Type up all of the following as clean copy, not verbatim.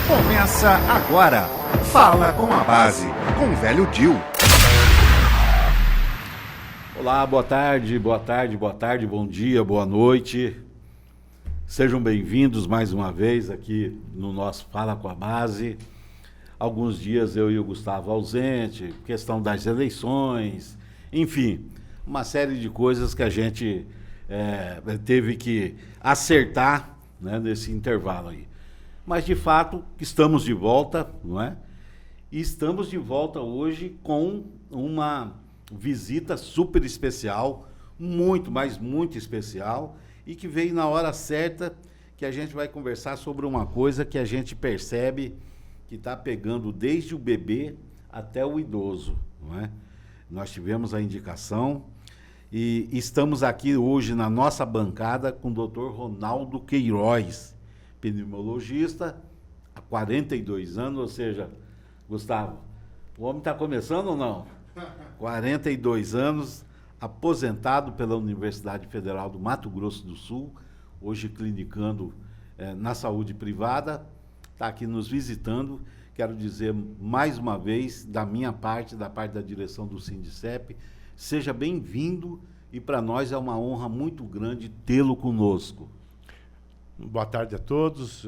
Começa agora. Fala com a Base, com o velho Dil. Olá, boa tarde, bom dia, boa noite. Sejam bem-vindos mais uma vez aqui no nosso Fala com a Base. Alguns dias eu e o Gustavo ausente, questão das eleições, enfim, uma série de coisas que a gente teve que acertar, né, nesse intervalo aí. Mas, de fato, estamos de volta, não é? E estamos de volta hoje com uma visita super especial, muito, mas muito especial, e que veio na hora certa, que a gente vai conversar sobre uma coisa que a gente percebe que está pegando desde o bebê até o idoso, não é? Nós tivemos a indicação e estamos aqui hoje na nossa bancada com o Dr. Ronaldo Queiroz, pneumologista, há 42 anos, ou seja, Gustavo, o homem está começando ou não? 42 anos, aposentado pela Universidade Federal do Mato Grosso do Sul, hoje clinicando na saúde privada, está aqui nos visitando. Quero dizer mais uma vez, da minha parte, da parte da direção do Sindicep, seja bem-vindo e para nós é uma honra muito grande tê-lo conosco. Boa tarde a todos,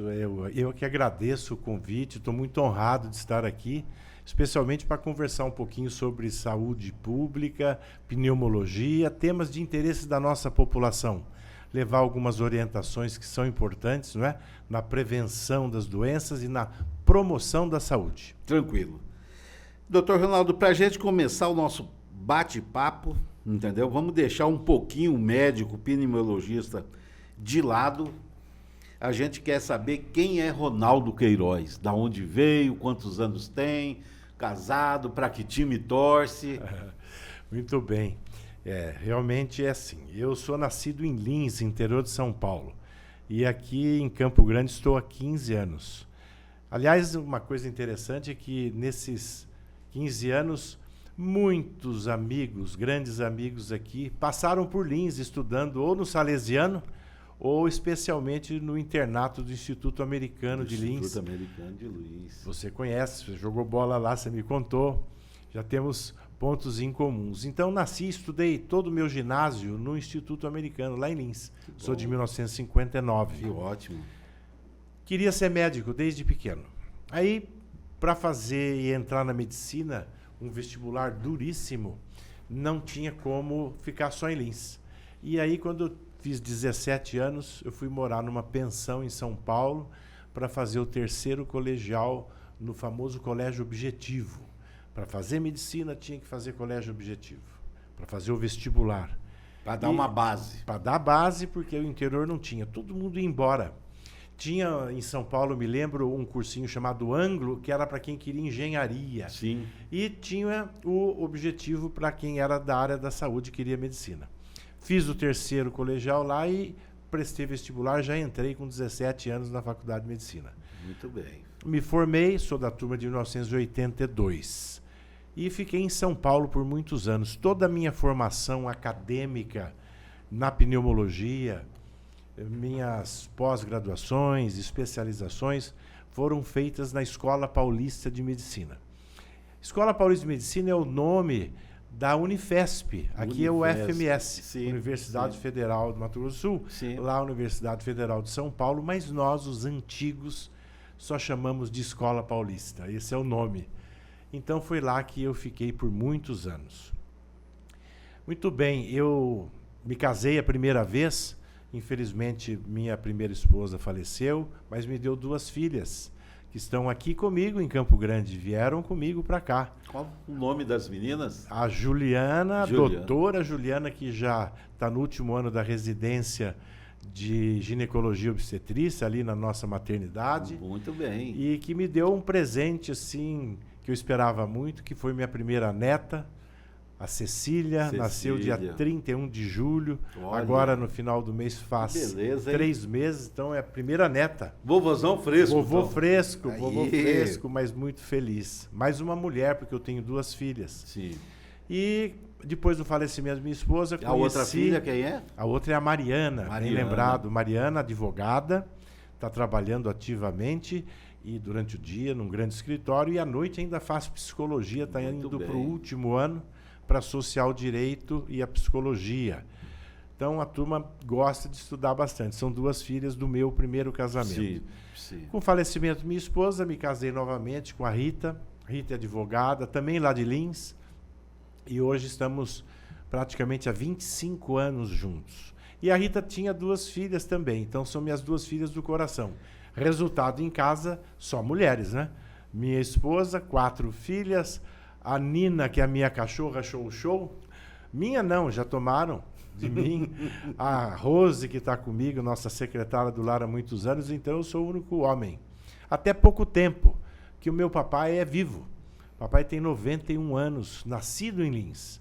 eu que agradeço o convite, estou muito honrado de estar aqui, especialmente para conversar um pouquinho sobre saúde pública, pneumologia, temas de interesse da nossa população. Levar algumas orientações que são importantes, não é? Na prevenção das doenças e na promoção da saúde. Tranquilo. Doutor Ronaldo, para a gente começar o nosso bate-papo, entendeu? Vamos deixar um pouquinho o médico, pneumologista de lado. A gente quer saber quem é Ronaldo Queiroz, da onde veio, quantos anos tem, casado, para que time torce. Muito bem. Realmente é assim. Eu sou nascido em Lins, interior de São Paulo. E aqui em Campo Grande estou há 15 anos. Aliás, uma coisa interessante é que nesses 15 anos, muitos amigos, grandes amigos aqui, passaram por Lins estudando ou no Salesiano, ou especialmente no internato do Instituto Americano de Lins. Instituto Americano de Lins. Você conhece, você jogou bola lá, você me contou. Já temos pontos em comuns. Então, nasci e estudei todo o meu ginásio no Instituto Americano, lá em Lins. Sou de 1959. Que ótimo. Queria ser médico desde pequeno. Aí, para fazer e entrar na medicina, um vestibular duríssimo, não tinha como ficar só em Lins. E aí, quando eu fiz 17 anos, eu fui morar numa pensão em São Paulo para fazer o terceiro colegial no famoso Colégio Objetivo. Para fazer medicina, tinha que fazer colégio objetivo. Para fazer o vestibular. Para dar uma base. Para dar base, porque o interior não tinha. Todo mundo ia embora. Tinha em São Paulo, me lembro, um cursinho chamado Anglo, que era para quem queria engenharia. Sim. E tinha o objetivo para quem era da área da saúde e queria medicina. Fiz o terceiro colegial lá e prestei vestibular. Já entrei com 17 anos na Faculdade de Medicina. Muito bem. Me formei, sou da turma de 1982 e fiquei em São Paulo por muitos anos. Toda a minha formação acadêmica na pneumologia, minhas pós-graduações, especializações foram feitas na Escola Paulista de Medicina. Escola Paulista de Medicina é o nome da Unifesp, aqui é o FMS, sim, Universidade sim. Federal do Mato Grosso do Sul, Sim. lá a Universidade Federal de São Paulo, mas nós, os antigos, só chamamos de Escola Paulista, esse é o nome. Então foi lá que eu fiquei por muitos anos. Muito bem, eu me casei a primeira vez, infelizmente minha primeira esposa faleceu, mas me deu 2 filhas, que estão aqui comigo em Campo Grande, vieram comigo para cá. Qual o nome das meninas? A Juliana, doutora Juliana, que já está no último ano da residência de ginecologia obstetrícia ali na nossa maternidade. Muito bem. E que me deu um presente assim que eu esperava muito, que foi minha primeira neta, a Cecília, nasceu dia 31 de julho. Olha, agora no final do mês faz 3 meses, então é a primeira neta. Vovôzão fresco. Vovô então. fresco, vovô fresco, mas muito feliz. Mais uma mulher, porque eu tenho 2 filhas. Sim. E depois do falecimento da minha esposa, a outra filha quem é? A outra é a Mariana, bem lembrado. Mariana, advogada, está trabalhando ativamente e durante o dia num grande escritório, e à noite ainda faz psicologia, está indo para o último ano para social direito e a psicologia. Então a turma gosta de estudar bastante. São 2 filhas do meu primeiro casamento. Sim, sim. Com o falecimento da minha esposa, me casei novamente com a Rita. Rita é advogada, também lá de Lins. E hoje estamos praticamente há 25 anos juntos. E a Rita tinha 2 filhas também, então são minhas 2 filhas do coração. Resultado em casa, só mulheres, né? Minha esposa, 4 filhas, a Nina, que é a minha cachorra show. Minha não, já tomaram de mim. A Rose, que está comigo, nossa secretária do lar há muitos anos, então eu sou o único homem. Até pouco tempo, que o meu papai é vivo. Papai tem 91 anos, nascido em Lins.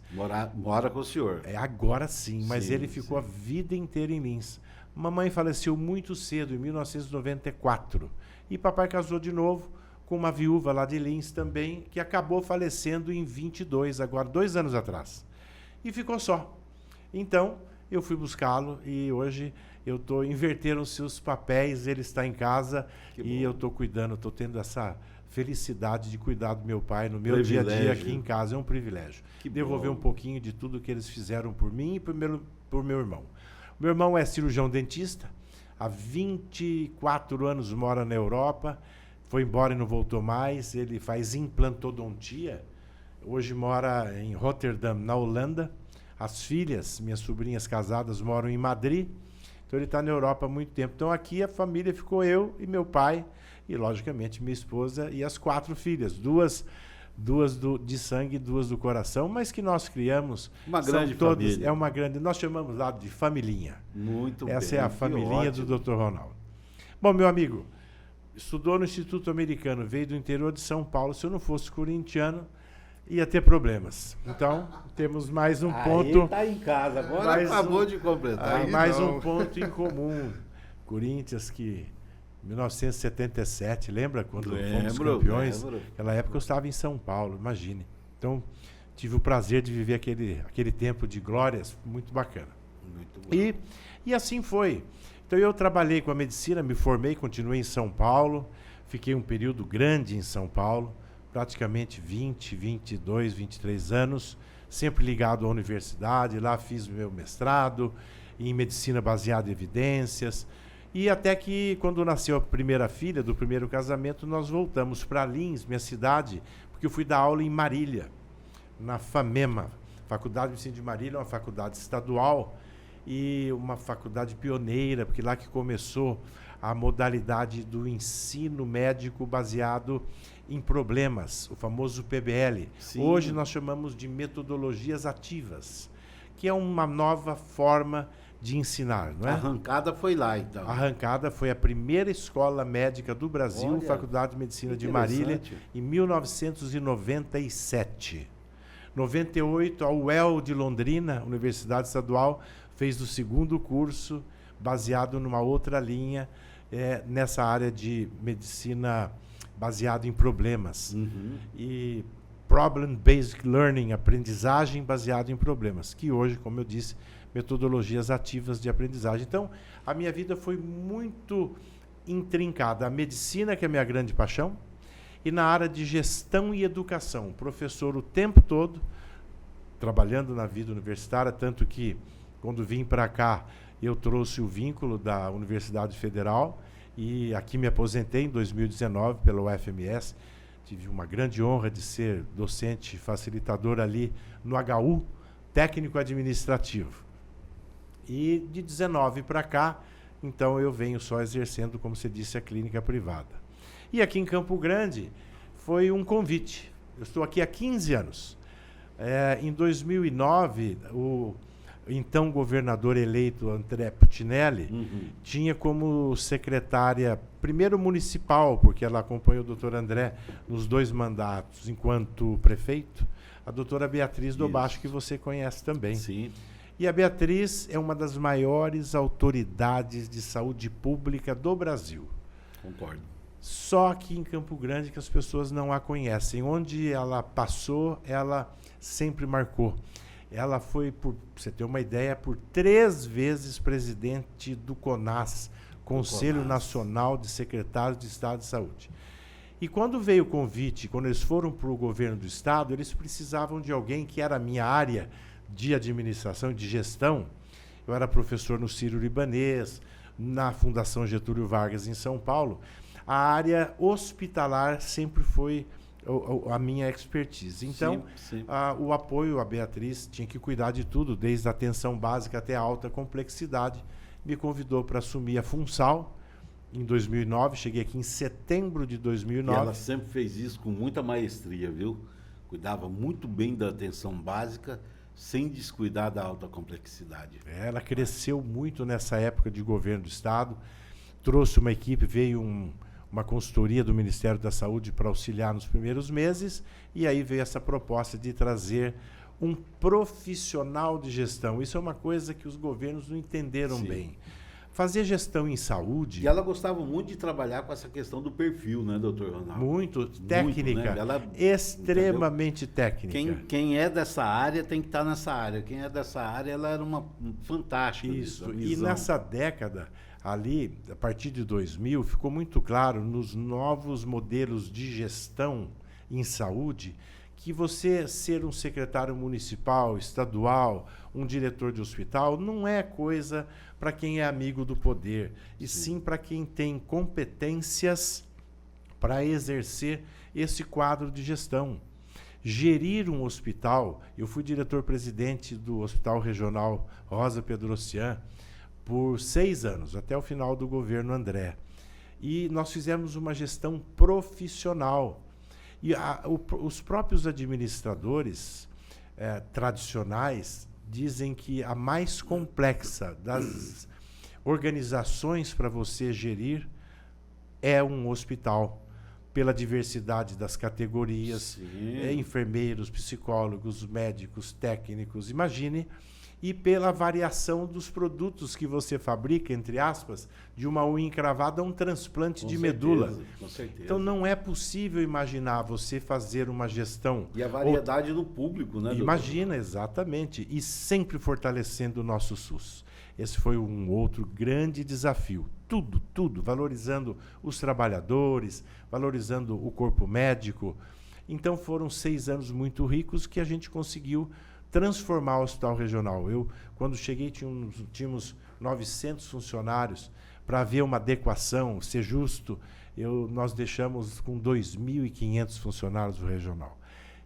Mora com o senhor. Agora sim, mas Sim, ele ficou a vida inteira em Lins. Mamãe faleceu muito cedo, em 1994. E papai casou de novo com uma viúva lá de Lins também, que acabou falecendo em 22, agora 2 anos atrás. E ficou só. Então, eu fui buscá-lo e hoje inverteram-se os papéis, ele está em casa e eu estou cuidando, estou tendo essa felicidade de cuidar do meu pai no meu dia a dia aqui em casa. É um privilégio. Devolver um pouquinho de tudo que eles fizeram por mim e por meu irmão. O meu irmão é cirurgião dentista, há 24 anos mora na Europa, foi embora e não voltou mais. Ele faz implantodontia, hoje mora em Rotterdam, na Holanda. As filhas, minhas sobrinhas casadas, moram em Madrid, então ele está na Europa há muito tempo. Então aqui a família ficou eu e meu pai, e logicamente minha esposa e as 4 filhas, duas de sangue e 2 do coração, mas que nós criamos. Uma grande família. É uma grande, nós chamamos lá de familhinha. Muito bem. Essa é a familhinha do Dr. Ronaldo. Bom, meu amigo, estudou no Instituto Americano, veio do interior de São Paulo. Se eu não fosse corintiano, ia ter problemas. Então, temos mais um ponto. Ele está em casa, agora acabou de completar. Mais um ponto em comum. Corinthians, que 1977, lembra quando fomos campeões? Naquela época eu estava em São Paulo, imagine. Então, tive o prazer de viver aquele tempo de glórias, muito bacana. Muito bom. E assim foi. Então eu trabalhei com a medicina, me formei, continuei em São Paulo, fiquei um período grande em São Paulo, praticamente 20, 22, 23 anos, sempre ligado à universidade. Lá fiz meu mestrado em medicina baseada em evidências. E até que, quando nasceu a primeira filha do primeiro casamento, nós voltamos para Lins, minha cidade, porque eu fui dar aula em Marília, na FAMEMA, Faculdade de Medicina de Marília, uma faculdade estadual e uma faculdade pioneira, porque lá que começou a modalidade do ensino médico baseado em problemas, o famoso PBL. Sim. Hoje nós chamamos de metodologias ativas, que é uma nova forma de ensinar, não é? A arrancada foi lá, então. A arrancada foi a primeira escola médica do Brasil, olha, Faculdade de Medicina de Marília, em 1997. 98, a UEL de Londrina, Universidade Estadual, fez o 2º curso, baseado numa outra linha, nessa área de medicina baseada em problemas. E Problem-Based Learning, aprendizagem baseada em problemas, que hoje, como eu disse, metodologias ativas de aprendizagem. Então, a minha vida foi muito intrincada. A medicina, que é a minha grande paixão, e na área de gestão e educação. Professor o tempo todo, trabalhando na vida universitária, tanto que, quando vim para cá, eu trouxe o vínculo da Universidade Federal, e aqui me aposentei em 2019 pela UFMS. Tive uma grande honra de ser docente facilitador ali no HU, técnico administrativo. E de 19 para cá, então eu venho só exercendo, como você disse, a clínica privada. E aqui em Campo Grande foi um convite. Eu estou aqui há 15 anos. Em 2009, o então governador eleito André Putinelli tinha como secretária, primeiro municipal, porque ela acompanhou o doutor André nos 2 mandatos enquanto prefeito, a doutora Beatriz Dobacho, que você conhece também. Sim. E a Beatriz é uma das maiores autoridades de saúde pública do Brasil. Concordo. Só que em Campo Grande que as pessoas não a conhecem. Onde ela passou, ela sempre marcou. Ela foi, para você ter uma ideia, por 3 vezes presidente do CONAS, Conselho Nacional de Secretários de Estado de Saúde. E quando veio o convite, quando eles foram para o governo do Estado, eles precisavam de alguém que era a minha área de administração, de gestão. Eu era professor no Sírio-Libanês, na Fundação Getúlio Vargas, em São Paulo. A área hospitalar sempre foi a minha expertise. Então, o apoio, a Beatriz tinha que cuidar de tudo, desde a atenção básica até a alta complexidade. Me convidou para assumir a Funsal em 2009. Cheguei aqui em setembro de 2009. E ela sempre fez isso com muita maestria, viu? Cuidava muito bem da atenção básica, sem descuidar da alta complexidade. Ela cresceu muito nessa época de governo do Estado, trouxe uma equipe, veio uma consultoria do Ministério da Saúde para auxiliar nos primeiros meses, e aí veio essa proposta de trazer um profissional de gestão. Isso é uma coisa que os governos não entenderam bem. Fazer gestão em saúde... E ela gostava muito de trabalhar com essa questão do perfil, né, doutor Ronaldo? Muito técnica, né? Ela, extremamente técnica. Quem é dessa área tem que estar nessa área. Quem é dessa área, ela era uma fantástica. Isso, e nessa década, ali, a partir de 2000, ficou muito claro nos novos modelos de gestão em saúde que você ser um secretário municipal, estadual, um diretor de hospital, não é coisa para quem é amigo do poder, e sim para quem tem competências para exercer esse quadro de gestão. Gerir um hospital, eu fui diretor-presidente do Hospital Regional Rosa Pedrocian por 6 anos, até o final do governo André. E nós fizemos uma gestão profissional. E os próprios administradores tradicionais dizem que a mais complexa das organizações para você gerir é um hospital, pela diversidade das categorias, enfermeiros, psicólogos, médicos, técnicos, imagine, e pela variação dos produtos que você fabrica, entre aspas, de uma unha encravada a um transplante de medula. Com certeza. Então não é possível imaginar você fazer uma gestão... E a variedade do público, né? Imagina, exatamente. E sempre fortalecendo o nosso SUS. Esse foi um outro grande desafio. Tudo, valorizando os trabalhadores, valorizando o corpo médico. Então foram 6 anos muito ricos que a gente conseguiu transformar o Hospital Regional. Eu, quando cheguei, tínhamos 900 funcionários. Para haver uma adequação, ser justo, nós deixamos com 2.500 funcionários do Regional.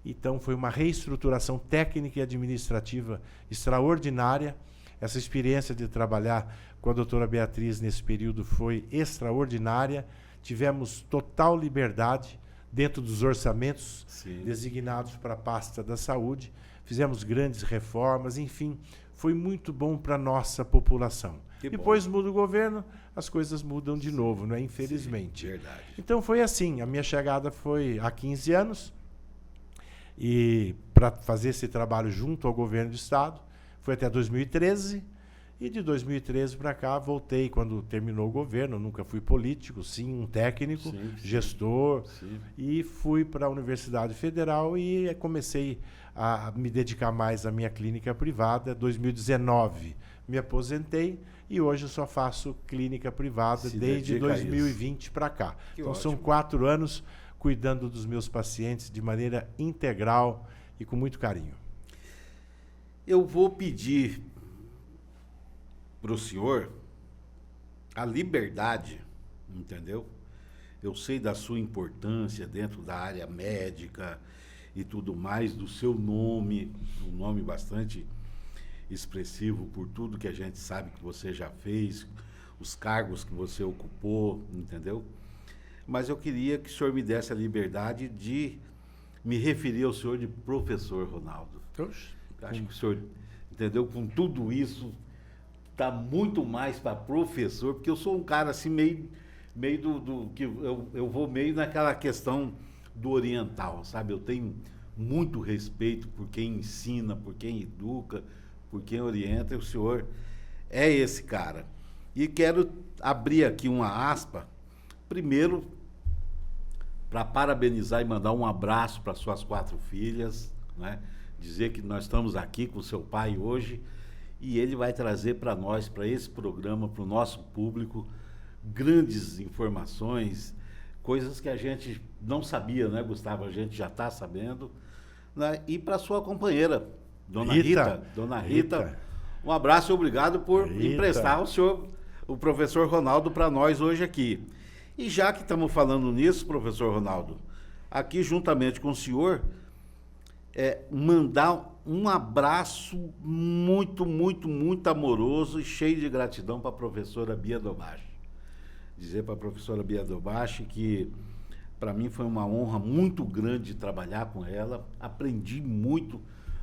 Então, foi uma reestruturação técnica e administrativa extraordinária. Essa experiência de trabalhar com a doutora Beatriz nesse período foi extraordinária. Tivemos total liberdade dentro dos orçamentos designados para a pasta da saúde. Fizemos grandes reformas, enfim, foi muito bom para a nossa população. Depois muda o governo, as coisas mudam de novo, né? Infelizmente. Verdade. Então foi assim, a minha chegada foi há 15 anos, e para fazer esse trabalho junto ao governo do Estado, foi até 2013, e de 2013 para cá voltei quando terminou o governo. Nunca fui político, sim um técnico, gestor, e fui para a Universidade Federal e comecei a me dedicar mais à minha clínica privada. 2019 me aposentei e hoje eu só faço clínica privada desde 2020 para cá. Então ótimo. São 4 anos cuidando dos meus pacientes de maneira integral e com muito carinho. Eu vou pedir para o senhor a liberdade, entendeu? Eu sei da sua importância dentro da área médica e tudo mais, do seu nome, um nome bastante expressivo por tudo que a gente sabe que você já fez, os cargos que você ocupou, entendeu? Mas eu queria que o senhor me desse a liberdade de me referir ao senhor de professor Ronaldo. Acho que o senhor, entendeu? Com tudo isso, está muito mais para professor, porque eu sou um cara assim meio do que eu vou meio naquela questão do oriental, sabe? Eu tenho muito respeito por quem ensina, por quem educa, por quem orienta, e o senhor é esse cara. E quero abrir aqui uma aspa, primeiro, para parabenizar e mandar um abraço para suas 4 filhas, né? Dizer que nós estamos aqui com seu pai hoje, e ele vai trazer para nós, para esse programa, para o nosso público, grandes informações, coisas que a gente não sabia, né, Gustavo? A gente já está sabendo. Né? E para sua companheira, Dona Rita, um abraço e obrigado por emprestar o professor Ronaldo para nós hoje aqui. E já que estamos falando nisso, professor Ronaldo, aqui juntamente com o senhor, mandar um abraço muito, muito, muito amoroso e cheio de gratidão para a professora Bia Dobashi. Dizer para a professora Bia Dobashi que para mim foi uma honra muito grande trabalhar com ela, aprendi muito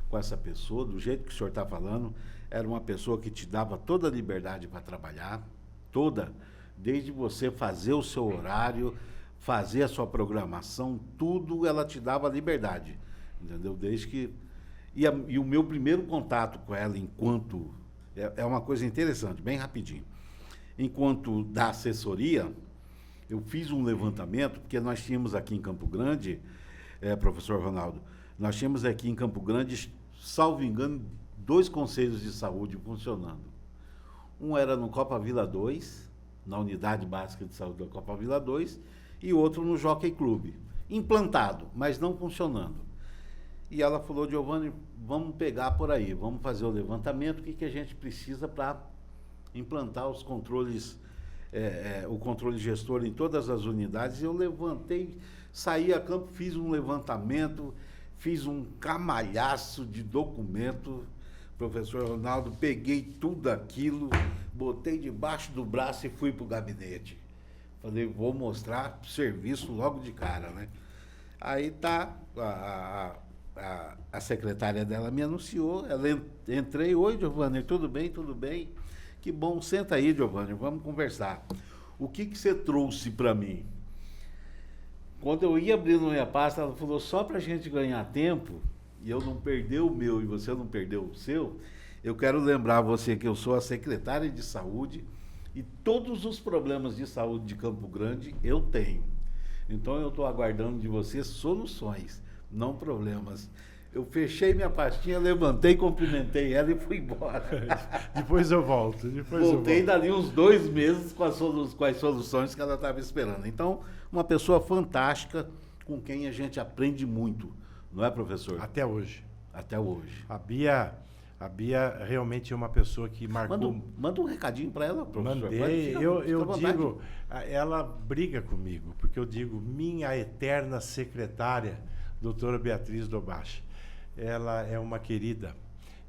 com essa pessoa, do jeito que o senhor está falando, era uma pessoa que te dava toda a liberdade para trabalhar, toda, desde você fazer o seu horário, fazer a sua programação, tudo ela te dava liberdade, entendeu? Desde que... E o meu primeiro contato com ela enquanto... É uma coisa interessante, bem rapidinho. Enquanto da assessoria, eu fiz um levantamento, porque nós tínhamos aqui em Campo Grande, professor Ronaldo, nós tínhamos aqui em Campo Grande, salvo engano, 2 conselhos de saúde funcionando. Um era no Copa Vila 2, na Unidade Básica de Saúde da Copa Vila 2, e outro no Jockey Club. Implantado, mas não funcionando. E ela falou, Giovanni, vamos pegar por aí, vamos fazer o levantamento, o que a gente precisa para implantar os controles, o controle gestor em todas as unidades. Eu levantei, saí a campo, fiz um levantamento, fiz um camalhaço de documento, professor Ronaldo, peguei tudo aquilo, botei debaixo do braço e fui para o gabinete. Falei, vou mostrar serviço logo de cara, né? Aí tá, a secretária dela me anunciou, entrei, oi, Giovanni, tudo bem, tudo bem? Que bom, senta aí, Giovanni, vamos conversar. O que você trouxe para mim? Quando eu ia abrindo minha pasta, ela falou, só para a gente ganhar tempo, e eu não perder o meu e você não perder o seu, eu quero lembrar você que eu sou a secretária de saúde e todos os problemas de saúde de Campo Grande eu tenho. Então eu estou aguardando de você soluções, não problemas. Eu fechei minha pastinha, levantei, cumprimentei ela e fui embora. Depois eu volto. Voltei dali uns 2 meses com as soluções que ela estava esperando. Então, uma pessoa fantástica com quem a gente aprende muito. Não é, professor? Até hoje. Até hoje. A Bia realmente é uma pessoa que marcou... Manda um recadinho para ela, professor. Mandei. Eu digo, ela briga comigo, porque eu digo, minha eterna secretária, doutora Beatriz Dobashi. Ela é uma querida.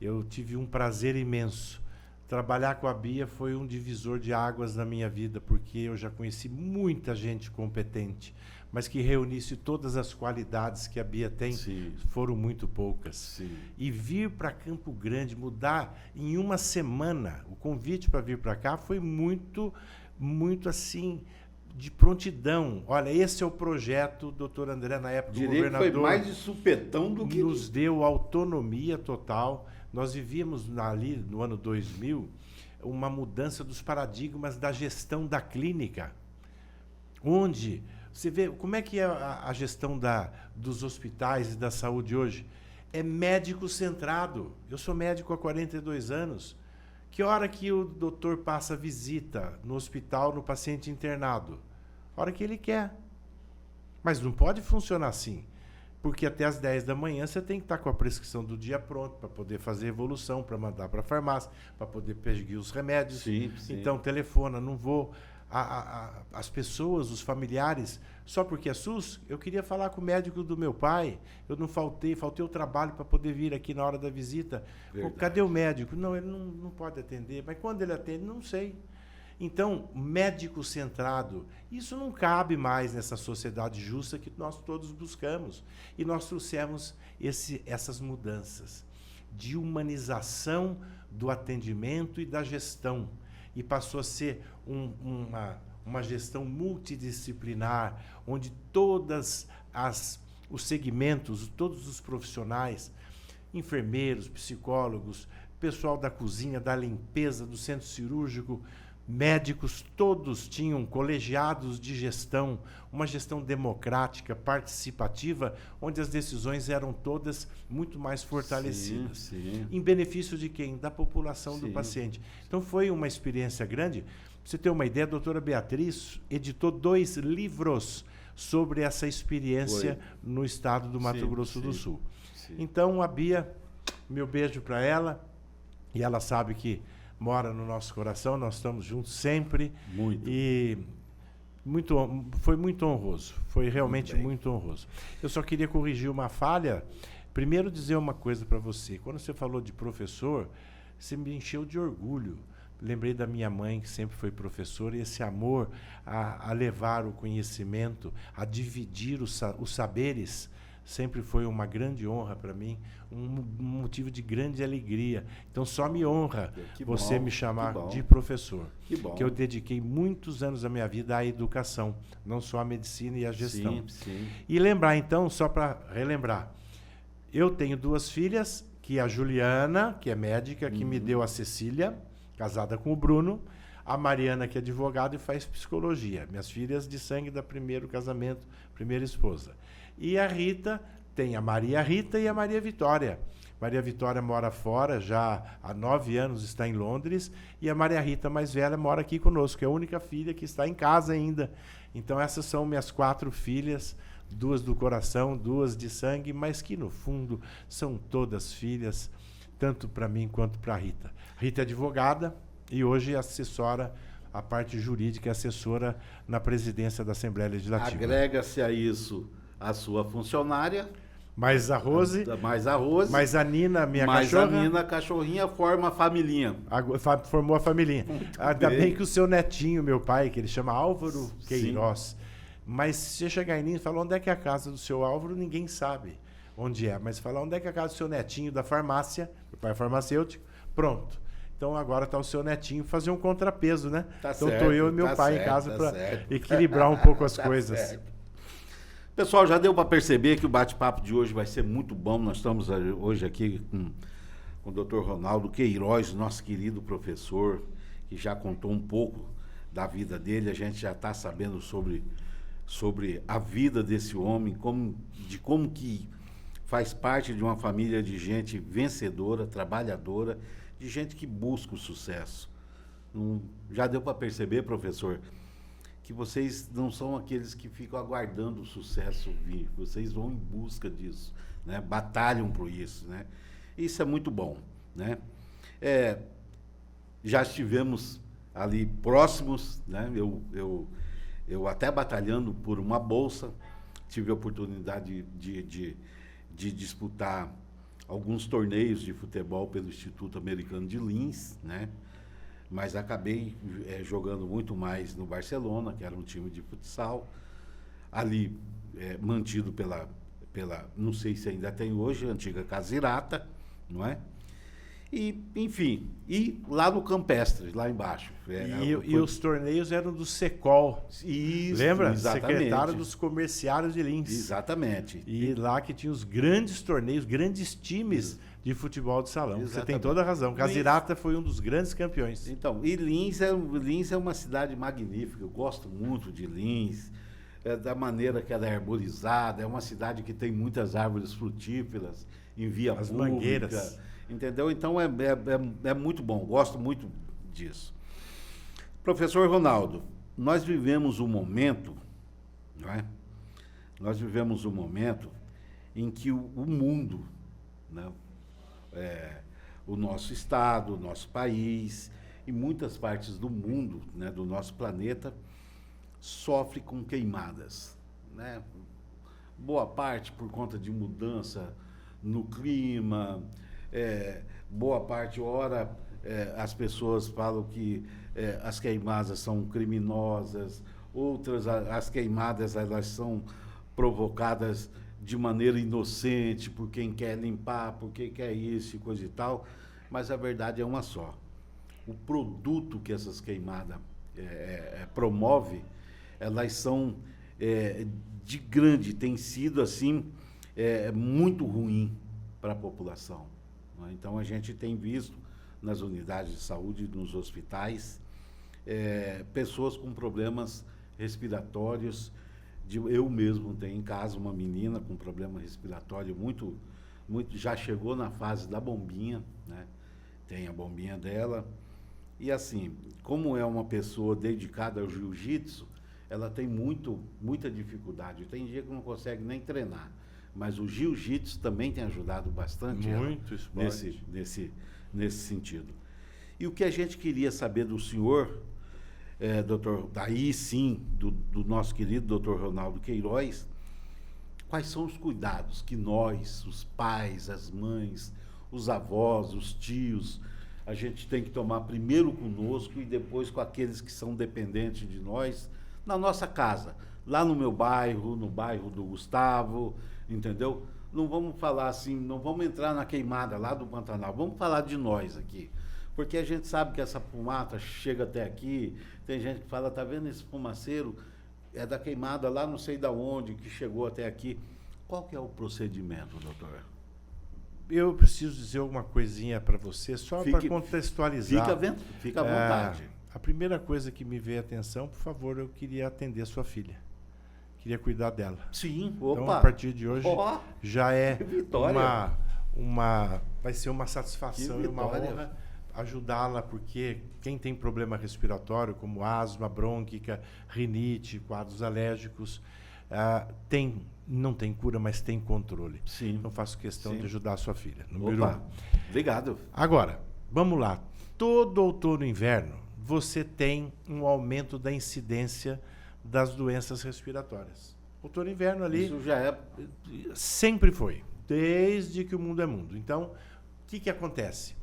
Eu tive um prazer imenso. Trabalhar com a Bia foi um divisor de águas na minha vida, porque eu já conheci muita gente competente, mas que reunisse todas as qualidades que a Bia tem. Sim. Foram muito poucas. Sim. E vir para Campo Grande, mudar em uma semana, o convite para vir para cá foi muito, muito assim, de prontidão. Olha, esse é o projeto, doutor André, na época do governador. Foi mais de supetão do que... Nos deu autonomia total. Nós vivíamos ali, no ano 2000, uma mudança dos paradigmas da gestão da clínica, onde... Você vê como é que é a gestão dos hospitais e da saúde hoje? É médico centrado. Eu sou médico há 42 anos. Que hora que o doutor passa visita no hospital, no paciente internado? A hora que ele quer. Mas não pode funcionar assim. Porque até às 10 da manhã você tem que estar com a prescrição do dia pronto para poder fazer evolução, para mandar para a farmácia, para poder pedir os remédios. Sim. Então, telefona, não vou... As pessoas, os familiares, só porque é SUS, eu queria falar com o médico do meu pai, eu não faltei o trabalho para poder vir aqui na hora da visita. Pô, cadê o médico? Não, ele não pode atender. Mas quando ele atende, não sei. Então, médico centrado, isso não cabe mais nessa sociedade justa que nós todos buscamos. E nós trouxemos essas mudanças de humanização do atendimento e da gestão. E passou a ser uma gestão multidisciplinar, onde todos os segmentos, todos os profissionais, enfermeiros, psicólogos, pessoal da cozinha, da limpeza, do centro cirúrgico, médicos, todos tinham colegiados de gestão, uma gestão democrática, participativa, onde as decisões eram todas muito mais fortalecidas. Sim. Em benefício de quem? Da população, do paciente. Então foi uma experiência grande você ter uma ideia, a doutora Beatriz editou 2 livros sobre essa experiência no estado do Mato Grosso do Sul. Sim. Então, a Bia, meu beijo para ela, e ela sabe que mora no nosso coração, nós estamos juntos sempre. Muito. E foi muito honroso, foi realmente muito honroso. Eu só queria corrigir uma falha. Primeiro, dizer uma coisa para você. Quando você falou de professor, você me encheu de orgulho. Lembrei da minha mãe, que sempre foi professora, e esse amor a levar o conhecimento, a dividir os saberes, sempre foi uma grande honra para mim, um motivo de grande alegria. Então, só me honra você me chamar de professor. Que bom. Que eu dediquei muitos anos da minha vida à educação, não só à medicina e à gestão. Sim, sim. E lembrar, então, só para relembrar, eu tenho 2 filhas, que é a Juliana, que é médica, que me deu a Cecília, casada com o Bruno, a Mariana, que é advogada e faz psicologia. Minhas filhas de sangue da primeiro casamento, primeira esposa. E a Rita, tem a Maria Rita e a Maria Vitória. Maria Vitória mora fora, já há 9 anos está em Londres, e a Maria Rita, mais velha, mora aqui conosco, é a única filha que está em casa ainda. Então, essas são minhas 4 filhas, 2 do coração, 2 de sangue, mas que, no fundo, são todas filhas, tanto para mim quanto para a Rita. Rita é advogada e hoje assessora a parte jurídica, assessora na presidência da Assembleia Legislativa. Agrega-se a isso a sua funcionária. Mais a Rose. Mais a Rose. Mais a Nina, minha mais cachorra. Mais a Nina, a cachorrinha, forma a familhinha. Formou a familhinha. Ainda bem que o seu netinho, meu pai, que ele chama Álvaro Queiroz. Sim. Mas se você chegar em mim e falar onde é que é a casa do seu Álvaro, ninguém sabe onde é. Mas falar onde é que é a casa do seu netinho da farmácia, meu pai é farmacêutico, pronto. Então agora está o seu netinho fazer um contrapeso, né? Tá então certo, estou eu e meu pai certo, em casa para equilibrar um pouco as coisas. Certo. Pessoal, já deu para perceber que o bate-papo de hoje vai ser muito bom. Nós estamos hoje aqui com o Dr. Ronaldo Queiroz, nosso querido professor, que já contou um pouco da vida dele. A gente já está sabendo sobre a vida desse homem, como que faz parte de uma família de gente vencedora, trabalhadora, de gente que busca o sucesso. Já deu para perceber, professor, que vocês não são aqueles que ficam aguardando o sucesso vir, vocês vão em busca disso, né? Batalham por isso, né? Isso é muito bom, né? Já estivemos ali próximos, né? Eu até batalhando por uma bolsa, tive a oportunidade de disputar alguns torneios de futebol pelo Instituto Americano de Lins, né? Mas acabei jogando muito mais no Barcelona, que era um time de futsal, ali mantido pela, não sei se ainda tem hoje, a antiga Casirata, não é? E, enfim, e lá no Campestre, lá embaixo. E os torneios eram do Secol. Isso, lembra? Exatamente. Secretário dos Comerciários de Lins. Exatamente. E lá que tinha os grandes torneios, grandes times de futebol de salão. Exatamente. Você tem toda a razão. Casirata foi um dos grandes campeões. Então, e Lins é uma cidade magnífica. Eu gosto muito de Lins, da maneira que ela é arborizada. É uma cidade que tem muitas árvores frutíferas em via As pública. mangueiras. Entendeu? Então, é muito bom. Gosto muito disso. Professor Ronaldo, nós vivemos um momento, não é? Nós vivemos um momento em que o mundo, né? O nosso estado, o nosso país e muitas partes do mundo, né, do nosso planeta, sofre com queimadas, né? Boa parte por conta de mudança no clima, boa parte, as pessoas falam que as queimadas são criminosas, outras, as queimadas, elas são provocadas de maneira inocente, por quem quer limpar, por quem quer isso e coisa e tal, mas a verdade é uma só. O produto que essas queimadas promove, elas são tem sido assim, muito ruim para a população. Né? Então a gente tem visto nas unidades de saúde, nos hospitais, pessoas com problemas respiratórios. Eu mesmo tenho em casa uma menina com problema respiratório muito, já chegou na fase da bombinha, né? Tem a bombinha dela, E assim, como é uma pessoa dedicada ao jiu-jitsu, ela tem muita dificuldade. Tem dia que não consegue nem treinar. Mas o jiu-jitsu também tem ajudado bastante Muito esporte. nesse sentido. E o que a gente queria saber do senhor, doutor, daí sim, do nosso querido doutor Ronaldo Queiroz, quais são os cuidados que nós, os pais, as mães, os avós, os tios, a gente tem que tomar primeiro conosco e depois com aqueles que são dependentes de nós, na nossa casa, lá no meu bairro, no bairro do Gustavo, entendeu? Não vamos falar assim, não vamos entrar na queimada lá do Pantanal, vamos falar de nós aqui. Porque a gente sabe que essa fumaça chega até aqui, tem gente que fala, tá vendo esse fumaceiro? É da queimada lá não sei da onde, que chegou até aqui. Qual que é o procedimento, doutor? Eu preciso dizer alguma coisinha para você, só para contextualizar. Fica à vontade. A primeira coisa que me veio à atenção, por favor, eu queria atender sua filha. Queria cuidar dela. Sim, opa. Então, a partir de hoje, já é vitória. vai ser uma satisfação e uma honra ajudá-la, porque quem tem problema respiratório, como asma, brônquica, rinite, quadros alérgicos, não tem cura, mas tem controle. Sim. Então, faço questão Sim. de ajudar a sua filha. Número 1. Obrigado. Agora, vamos lá. Todo outono e inverno, você tem um aumento da incidência das doenças respiratórias. Outono e inverno ali... Isso já é... Sempre foi, desde que o mundo é mundo. Então, o que acontece?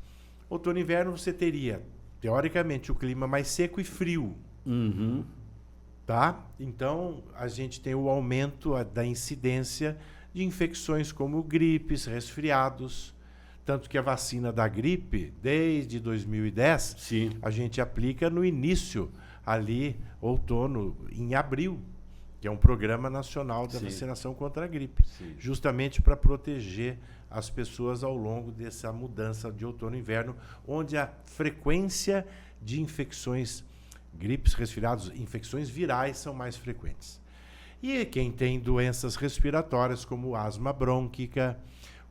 Outono e inverno você teria, teoricamente, o clima mais seco e frio. Uhum. Tá? Então, a gente tem o aumento da incidência de infecções como gripes, resfriados. Tanto que a vacina da gripe, desde 2010, Sim. a gente aplica no início, ali, outono, em abril, que é um programa nacional da vacinação contra a gripe. Sim. Justamente para proteger as pessoas ao longo dessa mudança de outono e inverno, onde a frequência de infecções, gripes, resfriados, infecções virais são mais frequentes. E quem tem doenças respiratórias, como asma brônquica,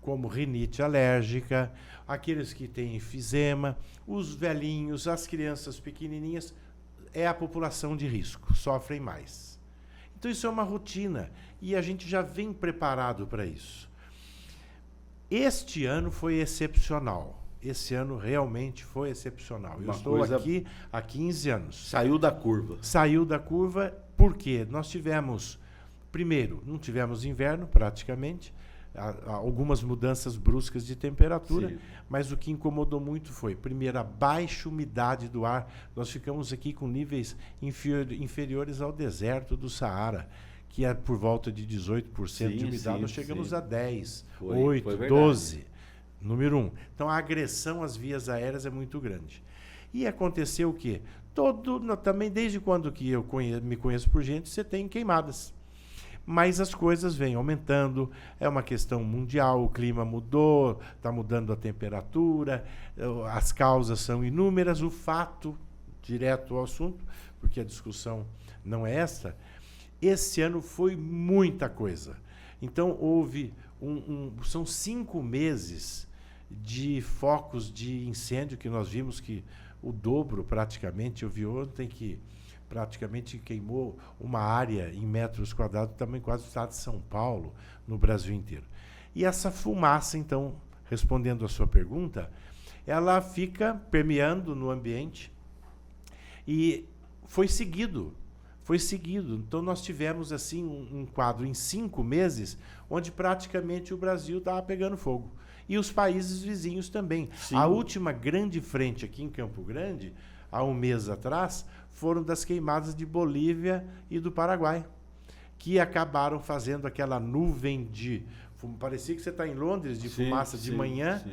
como rinite alérgica, aqueles que têm enfisema, os velhinhos, as crianças pequenininhas, é a população de risco, sofrem mais. Então isso é uma rotina e a gente já vem preparado para isso. Este ano foi excepcional. Esse ano realmente foi excepcional. Eu estou aqui há 15 anos. Saiu da curva. Saiu da curva porque nós tivemos, primeiro, não tivemos inverno praticamente, algumas mudanças bruscas de temperatura, mas o que incomodou muito foi, primeiro, a baixa umidade do ar. Nós ficamos aqui com níveis inferiores ao deserto do Saara, que é por volta de 18% de umidade. Nós chegamos a 10, 8, 12. Número 1. Então, a agressão às vias aéreas é muito grande. E aconteceu o quê? Também, desde quando que eu me conheço por gente, você tem queimadas. Mas as coisas vêm aumentando, é uma questão mundial, o clima mudou, está mudando a temperatura, as causas são inúmeras, o fato, direto ao assunto, porque a discussão não é essa, esse ano foi muita coisa. Então, houve são 5 meses de focos de incêndio que nós vimos que o dobro praticamente, eu vi ontem que praticamente queimou uma área em metros quadrados, também quase o estado de São Paulo, no Brasil inteiro. E essa fumaça, então, respondendo a sua pergunta, ela fica permeando no ambiente e foi seguido. Então, nós tivemos assim um quadro em 5 meses, onde praticamente o Brasil estava pegando fogo. E os países vizinhos também. Sim. A última grande frente aqui em Campo Grande, há um mês atrás, foram das queimadas de Bolívia e do Paraguai, que acabaram fazendo aquela nuvem de... Parecia que você está em Londres, de fumaça de manhã,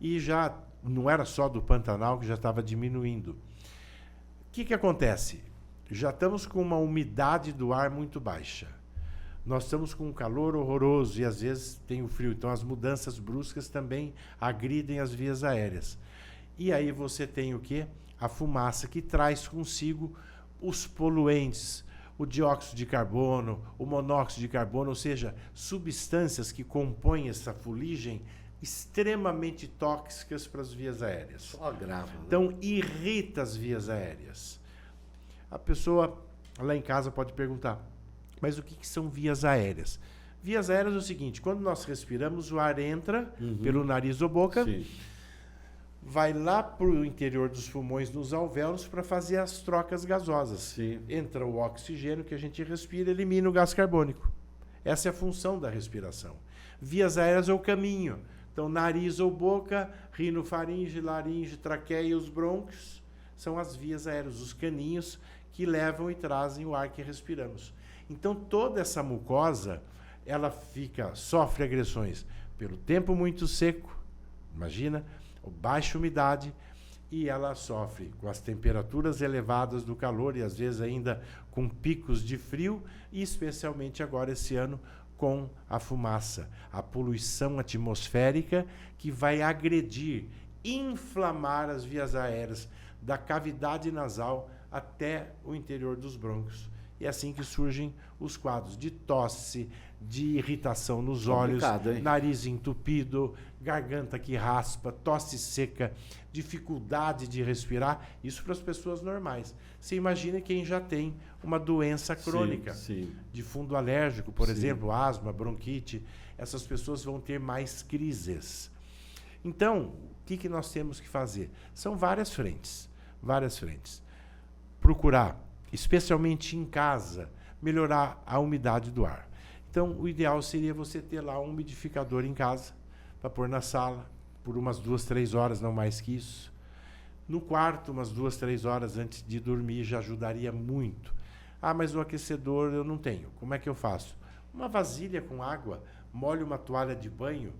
e já não era só do Pantanal, que já estava diminuindo. O que acontece? Já estamos com uma umidade do ar muito baixa. Nós estamos com um calor horroroso e, às vezes, tem o frio. Então, as mudanças bruscas também agridem as vias aéreas. E aí você tem o quê? A fumaça que traz consigo os poluentes, o dióxido de carbono, o monóxido de carbono, ou seja, substâncias que compõem essa fuligem extremamente tóxicas para as vias aéreas. Só agrava. Né? Então, irrita as vias aéreas. A pessoa lá em casa pode perguntar, mas o que são vias aéreas? Vias aéreas é o seguinte, quando nós respiramos, o ar entra pelo nariz ou boca, Sim. vai lá para o interior dos pulmões, nos alvéolos, para fazer as trocas gasosas. Sim. Entra o oxigênio que a gente respira, elimina o gás carbônico. Essa é a função da respiração. Vias aéreas é o caminho. Então, nariz ou boca, rinofaringe, laringe, traqueia e os brônquios são as vias aéreas, os caninhos que levam e trazem o ar que respiramos. Então, toda essa mucosa, ela sofre agressões pelo tempo muito seco, imagina, baixa umidade, e ela sofre com as temperaturas elevadas do calor e às vezes ainda com picos de frio, e especialmente agora esse ano com a fumaça, a poluição atmosférica que vai agredir, inflamar as vias aéreas da cavidade nasal até o interior dos brônquios. E é assim que surgem os quadros de tosse, de irritação nos olhos, nariz entupido, garganta que raspa, tosse seca, dificuldade de respirar. Isso para as pessoas normais. Você imagina quem já tem uma doença crônica, de fundo alérgico, por exemplo, asma, bronquite. Essas pessoas vão ter mais crises. Então, o que nós temos que fazer? São várias frentes. Procurar, especialmente em casa, melhorar a umidade do ar. Então, o ideal seria você ter lá um umidificador em casa, para pôr na sala, por umas 2, 3 horas, não mais que isso. No quarto, umas 2, 3 horas antes de dormir, já ajudaria muito. Ah, mas o aquecedor eu não tenho. Como é que eu faço? Uma vasilha com água, molhe uma toalha de banho,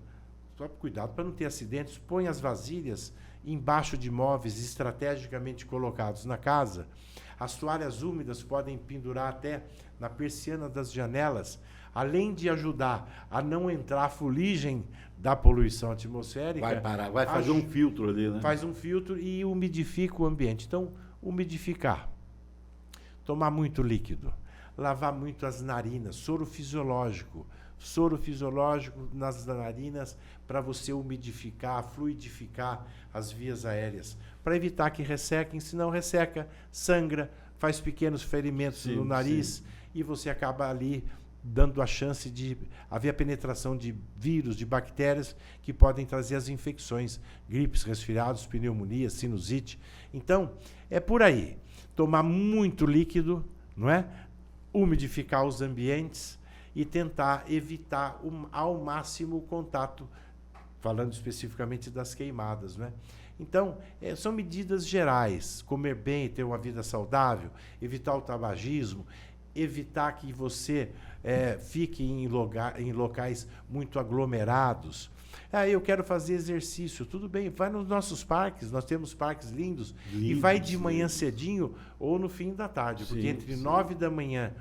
só cuidado para não ter acidentes, põe as vasilhas embaixo de móveis estrategicamente colocados na casa. As toalhas úmidas podem pendurar até na persiana das janelas, além de ajudar a não entrar a fuligem da poluição atmosférica. Vai fazer um filtro ali, né? Faz um filtro e umidifica o ambiente. Então, umidificar, tomar muito líquido, lavar muito as narinas, soro fisiológico nas narinas para você umidificar, fluidificar as vias aéreas, para evitar que ressequem. Se não resseca, sangra, faz pequenos ferimentos no nariz e você acaba ali dando a chance de haver a penetração de vírus, de bactérias que podem trazer as infecções, gripes, resfriados, pneumonia, sinusite. Então, é por aí. Tomar muito líquido, não é? Umidificar os ambientes e tentar evitar ao máximo o contato, falando especificamente das queimadas, né? Então, são medidas gerais. Comer bem, ter uma vida saudável, evitar o tabagismo, evitar que você fique em locais muito aglomerados. Eu quero fazer exercício. Tudo bem, vai nos nossos parques, nós temos parques lindos, e vai de manhã cedinho ou no fim da tarde, porque entre 9 da manhã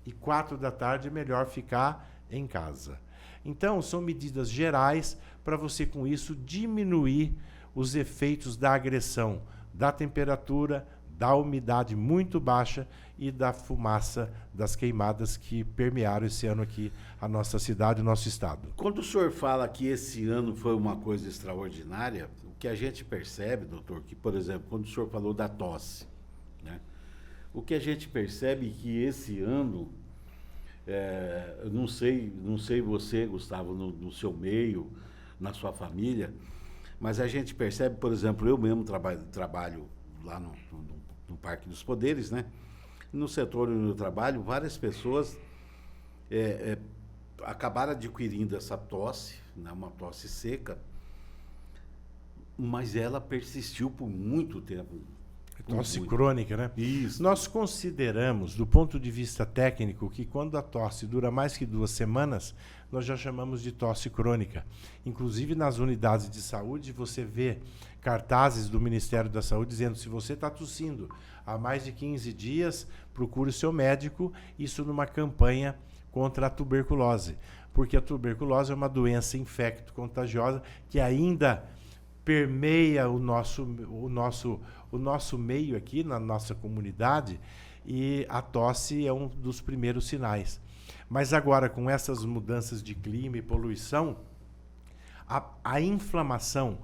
e 4 da tarde é melhor ficar em casa. Então, são medidas gerais para você, com isso, diminuir os efeitos da agressão, da temperatura, da umidade muito baixa e da fumaça das queimadas que permearam esse ano aqui a nossa cidade, o nosso estado. Quando o senhor fala que esse ano foi uma coisa extraordinária, o que a gente percebe, doutor, que, por exemplo, quando o senhor falou da tosse, né? O que a gente percebe é que esse ano, eu não sei você, Gustavo, no seu meio, na sua família, mas a gente percebe, por exemplo, eu mesmo trabalho lá no Parque dos Poderes, né? No setor onde eu trabalho, várias pessoas acabaram adquirindo essa tosse, né? Uma tosse seca, mas ela persistiu por muito tempo. Tosse crônica, né? Isso. Nós consideramos, do ponto de vista técnico, que quando a tosse dura mais que 2 semanas, nós já chamamos de tosse crônica. Inclusive, nas unidades de saúde, você vê cartazes do Ministério da Saúde dizendo: se você está tossindo há mais de 15 dias, procure o seu médico, isso numa campanha contra a tuberculose. Porque a tuberculose é uma doença infecto-contagiosa que ainda permeia o nosso meio aqui, na nossa comunidade, e a tosse é um dos primeiros sinais. Mas agora, com essas mudanças de clima e poluição, A inflamação,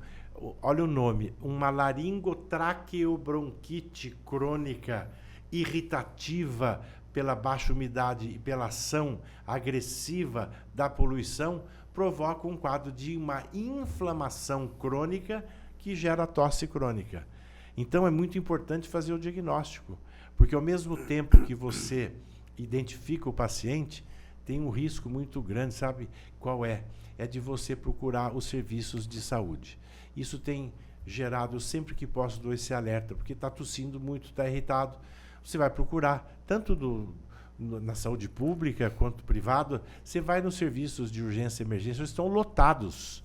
olha o nome, uma laringotraqueobronquite crônica irritativa pela baixa umidade e pela ação agressiva da poluição, provoca um quadro de uma inflamação crônica que gera tosse crônica. Então é muito importante fazer o diagnóstico, porque ao mesmo tempo que você identifica o paciente, tem um risco muito grande, sabe qual é? É de você procurar os serviços de saúde. Isso tem gerado, eu sempre que posso dou esse alerta, porque está tossindo muito, está irritado. Você vai procurar, tanto na saúde pública quanto privada, você vai nos serviços de urgência e emergência, eles estão lotados.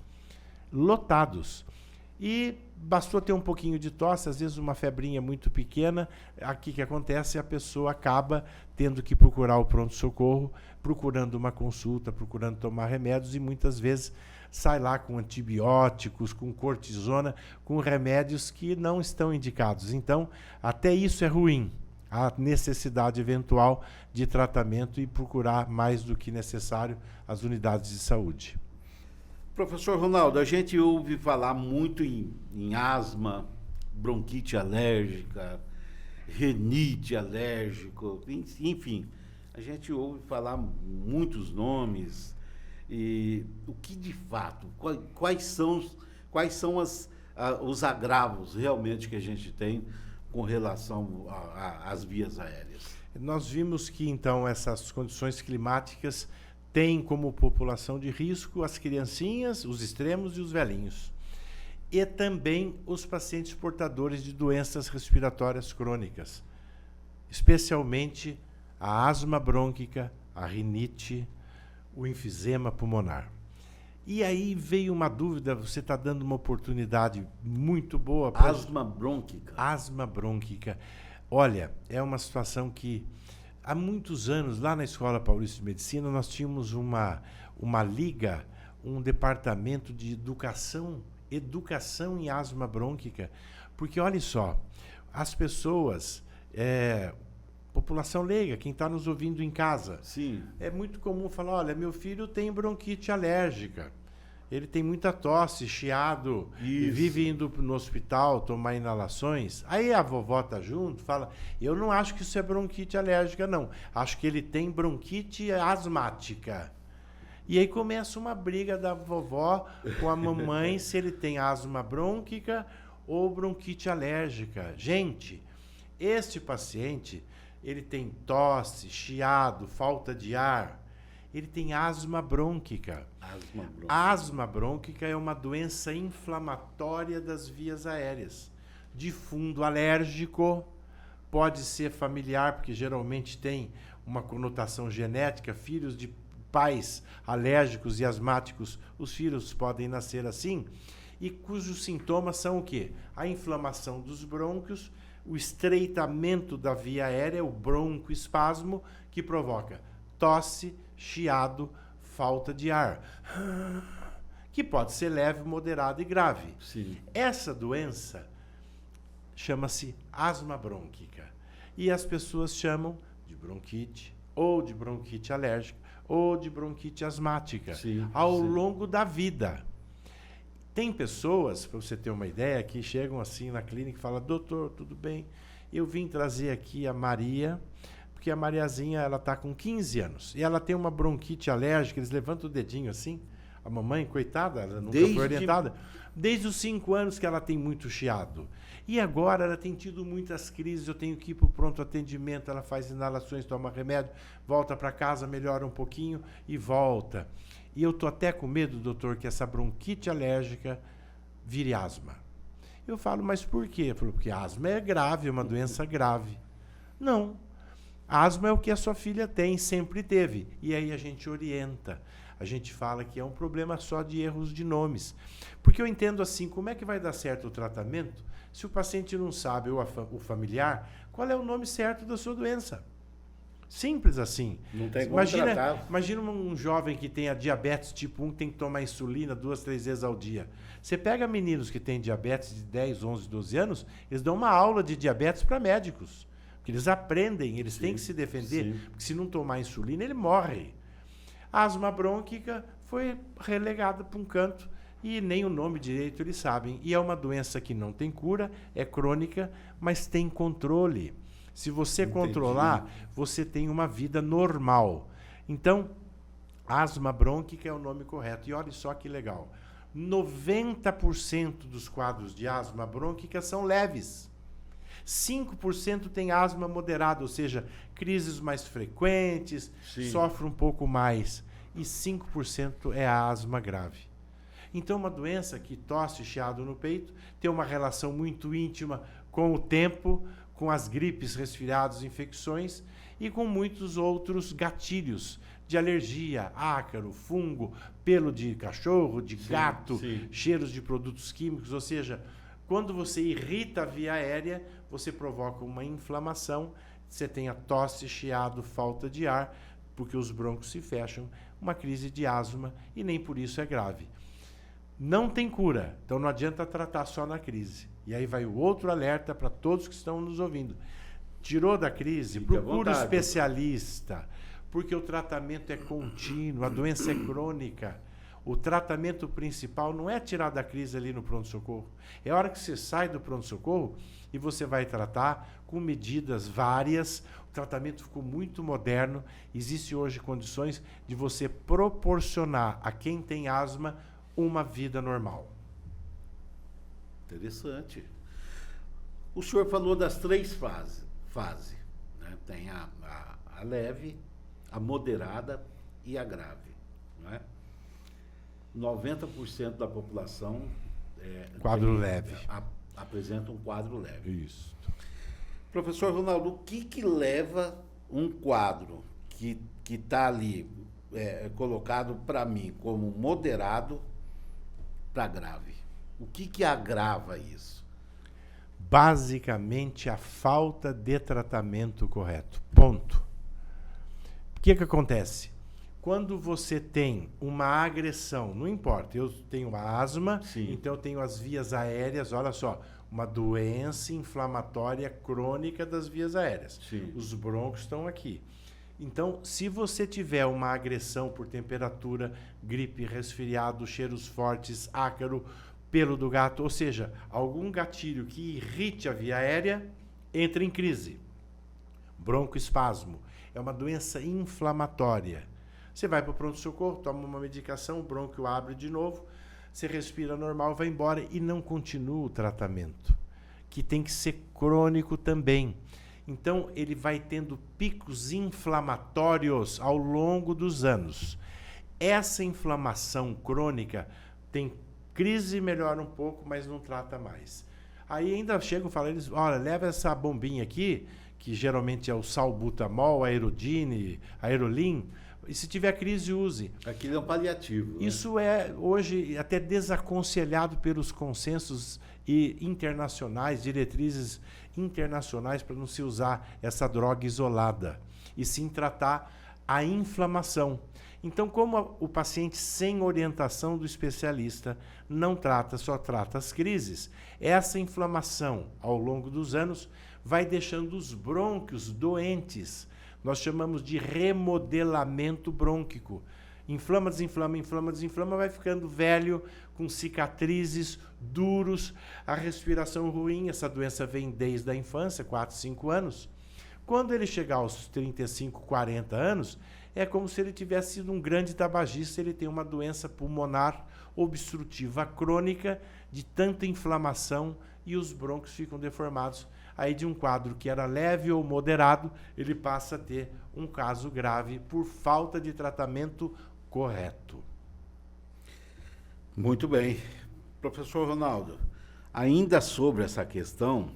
Lotados. E bastou ter um pouquinho de tosse, às vezes uma febrinha muito pequena, aqui que acontece, a pessoa acaba tendo que procurar o pronto-socorro, procurando uma consulta, procurando tomar remédios, e muitas vezes sai lá com antibióticos, com cortisona, com remédios que não estão indicados. Então, até isso é ruim, a necessidade eventual de tratamento e procurar mais do que necessário as unidades de saúde. Professor Ronaldo, a gente ouve falar muito em asma, bronquite alérgica, renite alérgico, enfim, a gente ouve falar muitos nomes. E o que de fato, quais são os agravos realmente que a gente tem com relação às vias aéreas? Nós vimos que, então, essas condições climáticas têm como população de risco as criancinhas, os extremos e os velhinhos. E também os pacientes portadores de doenças respiratórias crônicas, especialmente a asma brônquica, a rinite, o enfisema pulmonar. E aí veio uma dúvida, você está dando uma oportunidade muito boa para... Asma brônquica. Asma brônquica. Olha, é uma situação que há muitos anos, lá na Escola Paulista de Medicina, nós tínhamos uma liga, um departamento de educação em asma brônquica, porque olha só, as pessoas, população leiga, quem está nos ouvindo em casa, sim, é muito comum falar, olha, meu filho tem bronquite alérgica, ele tem muita tosse, chiado, e vive indo no hospital tomar inalações. Aí a vovó tá junto, fala, eu não acho que isso é bronquite alérgica, não. Acho que ele tem bronquite asmática. E aí começa uma briga da vovó com a mamãe se ele tem asma brônquica ou bronquite alérgica. Gente, este paciente, ele tem tosse, chiado, falta de ar. Ele tem asma brônquica. A asma brônquica é uma doença inflamatória das vias aéreas. De fundo alérgico, pode ser familiar, porque geralmente tem uma conotação genética, filhos de pais alérgicos e asmáticos, os filhos podem nascer assim, e cujos sintomas são o quê? A inflamação dos brônquios, o estreitamento da via aérea, o broncoespasmo, que provoca tosse, chiado, falta de ar, que pode ser leve, moderada e grave. Sim. Essa doença chama-se asma brônquica e as pessoas chamam de bronquite ou de bronquite alérgica ou de bronquite asmática ao longo da vida. Tem pessoas, para você ter uma ideia, que chegam assim na clínica e falam, doutor, tudo bem? Eu vim trazer aqui a Maria, porque a Mariazinha, ela está com 15 anos e ela tem uma bronquite alérgica, eles levantam o dedinho assim, a mamãe, coitada, ela nunca foi orientada, desde os 5 anos que ela tem muito chiado. E agora ela tem tido muitas crises, eu tenho que ir para o pronto atendimento, ela faz inalações, toma remédio, volta para casa, melhora um pouquinho e volta. E eu estou até com medo, doutor, que essa bronquite alérgica vire asma. Eu falo, mas por quê? Eu falo, porque asma é grave, é uma doença grave. Não. Asma é o que a sua filha tem, sempre teve. E aí a gente orienta. A gente fala que é um problema só de erros de nomes. Porque eu entendo assim, como é que vai dar certo o tratamento se o paciente não sabe, ou o familiar, qual é o nome certo da sua doença? Simples assim. Não tem como tratar. Imagina um jovem que tenha diabetes tipo 1, tem que tomar insulina 2, 3 vezes ao dia. Você pega meninos que têm diabetes de 10, 11, 12 anos, eles dão uma aula de diabetes para médicos. Porque eles aprendem, eles têm que se defender, porque se não tomar insulina, ele morre. A asma brônquica foi relegada para um canto. e nem o nome direito eles sabem. E é uma doença que não tem cura, é crônica, mas tem controle. Se você controlar, você tem uma vida normal. Então, asma brônquica é o nome correto. E olha só que legal. 90% dos quadros de asma brônquica são leves. 5% tem asma moderada, ou seja, crises mais frequentes, sofre um pouco mais. E 5% é a asma grave. Então, uma doença que tosse, chiado no peito, tem uma relação muito íntima com o tempo, com as gripes, resfriados, infecções e com muitos outros gatilhos de alergia, ácaro, fungo, pelo de cachorro, de gato, cheiros de produtos químicos, ou seja, quando você irrita a via aérea, você provoca uma inflamação, você tem a tosse, chiado, falta de ar, porque os brônquios se fecham, uma crise de asma, e nem por isso é grave. Não tem cura, então não adianta tratar só na crise. E aí vai o outro alerta para todos que estão nos ouvindo. Tirou da crise, procura um especialista, porque o tratamento é contínuo, a doença é crônica. O tratamento principal não é tirar da crise ali no pronto-socorro. É a hora que você sai do pronto-socorro e você vai tratar com medidas várias. O tratamento ficou muito moderno. Existem hoje condições de você proporcionar a quem tem asma uma vida normal. Interessante. O senhor falou das 3 fases. Né? Tem a leve, a moderada e a grave. Não é? 90% da população quadro leve. Apresenta um quadro leve. Isso. Professor Ronaldo, o que leva um quadro que está ali colocado para mim como moderado para grave? O que agrava isso? Basicamente, a falta de tratamento correto. Ponto. O que acontece? Quando você tem uma agressão, não importa, eu tenho asma, então eu tenho as vias aéreas, olha só, uma doença inflamatória crônica das vias aéreas. Os brônquios estão aqui. Então, se você tiver uma agressão por temperatura, gripe, resfriado, cheiros fortes, ácaro, pelo do gato, ou seja, algum gatilho que irrite a via aérea, entra em crise. Broncoespasmo é uma doença inflamatória. Você vai para o pronto-socorro, toma uma medicação, o brônquio abre de novo, você respira normal, vai embora e não continua o tratamento, que tem que ser crônico também. Então, ele vai tendo picos inflamatórios ao longo dos anos. Essa inflamação crônica tem crise, melhora um pouco, mas não trata mais. Aí ainda chegam e falam, eles, olha, leva essa bombinha aqui, que geralmente é o salbutamol, aerodine, aerolim, e se tiver crise, use. Aquilo é um paliativo. Isso é, hoje, até desaconselhado pelos consensos internacionais, diretrizes internacionais, para não se usar essa droga isolada, e sim tratar a inflamação. Então, como o paciente sem orientação do especialista não trata, só trata as crises, essa inflamação, ao longo dos anos, vai deixando os brônquios doentes. Nós chamamos de remodelamento brônquico. Inflama, desinflama, inflama, desinflama, vai ficando velho, com cicatrizes, duros, a respiração ruim. Essa doença vem desde a infância, 4, 5 anos. Quando ele chegar aos 35, 40 anos, é como se ele tivesse sido um grande tabagista, ele tem uma doença pulmonar obstrutiva crônica, de tanta inflamação, e os brônquios ficam deformados. Aí de um quadro que era leve ou moderado, ele passa a ter um caso grave por falta de tratamento correto. Muito bem. Professor Ronaldo, ainda sobre essa questão,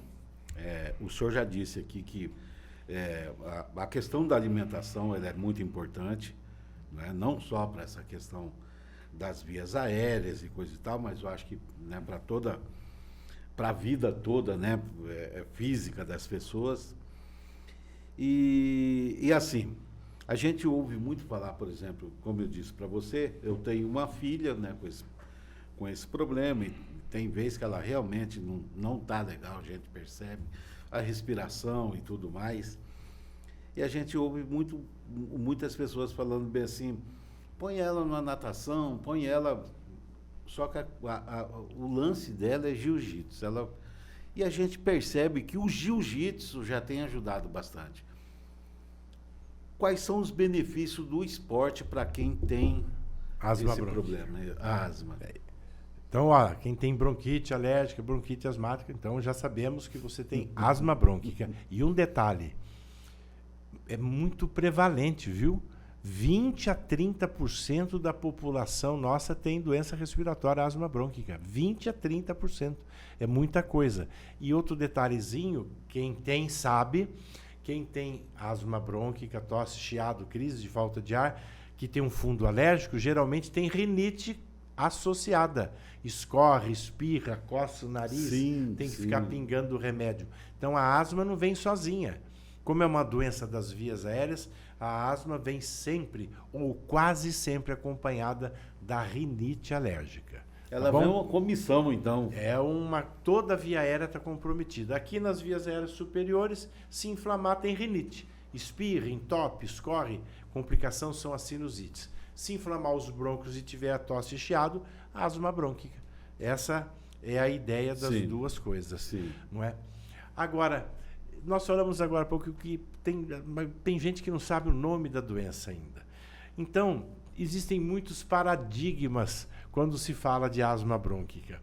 o senhor já disse aqui que a questão da alimentação ela é muito importante, né? Não só para essa questão das vias aéreas e coisa e tal, mas eu acho que, né, para a vida toda, né, física das pessoas. E assim, a gente ouve muito falar, por exemplo, como eu disse para você, eu tenho uma filha, né, com esse problema, e tem vezes que ela realmente não está legal, a gente percebe, a respiração e tudo mais. E a gente ouve muitas pessoas falando bem assim, põe ela na natação, põe ela Só que o lance dela é jiu-jitsu. E a gente percebe que o jiu-jitsu já tem ajudado bastante. Quais são os benefícios do esporte para quem tem Asma esse brônquica. problema, né? A asma? Então, ó, quem tem bronquite alérgica, bronquite asmática, então já sabemos que você tem asma brônquica. E um detalhe, é muito prevalente, viu? 20 a 30% da população nossa tem doença respiratória asma brônquica. 20 a 30%. É muita coisa. E outro detalhezinho, quem tem sabe, quem tem asma brônquica, tosse, chiado, crise de falta de ar, que tem um fundo alérgico, geralmente tem rinite associada. Escorre, espirra, coça o nariz, tem que ficar pingando o remédio. Então a asma não vem sozinha. Como é uma doença das vias aéreas, a asma vem sempre, ou quase sempre, acompanhada da rinite alérgica. Ela vem uma comissão, então. Toda a via aérea está comprometida. Aqui nas vias aéreas superiores, se inflamar, tem rinite. Espirra, entope, escorre, complicação são as sinusites. Se inflamar os brônquios e tiver a tosse e chiado, asma brônquica. Essa é a ideia das duas coisas, não é? Agora, nós falamos agora há pouco que tem gente que não sabe o nome da doença ainda. Então, existem muitos paradigmas quando se fala de asma brônquica.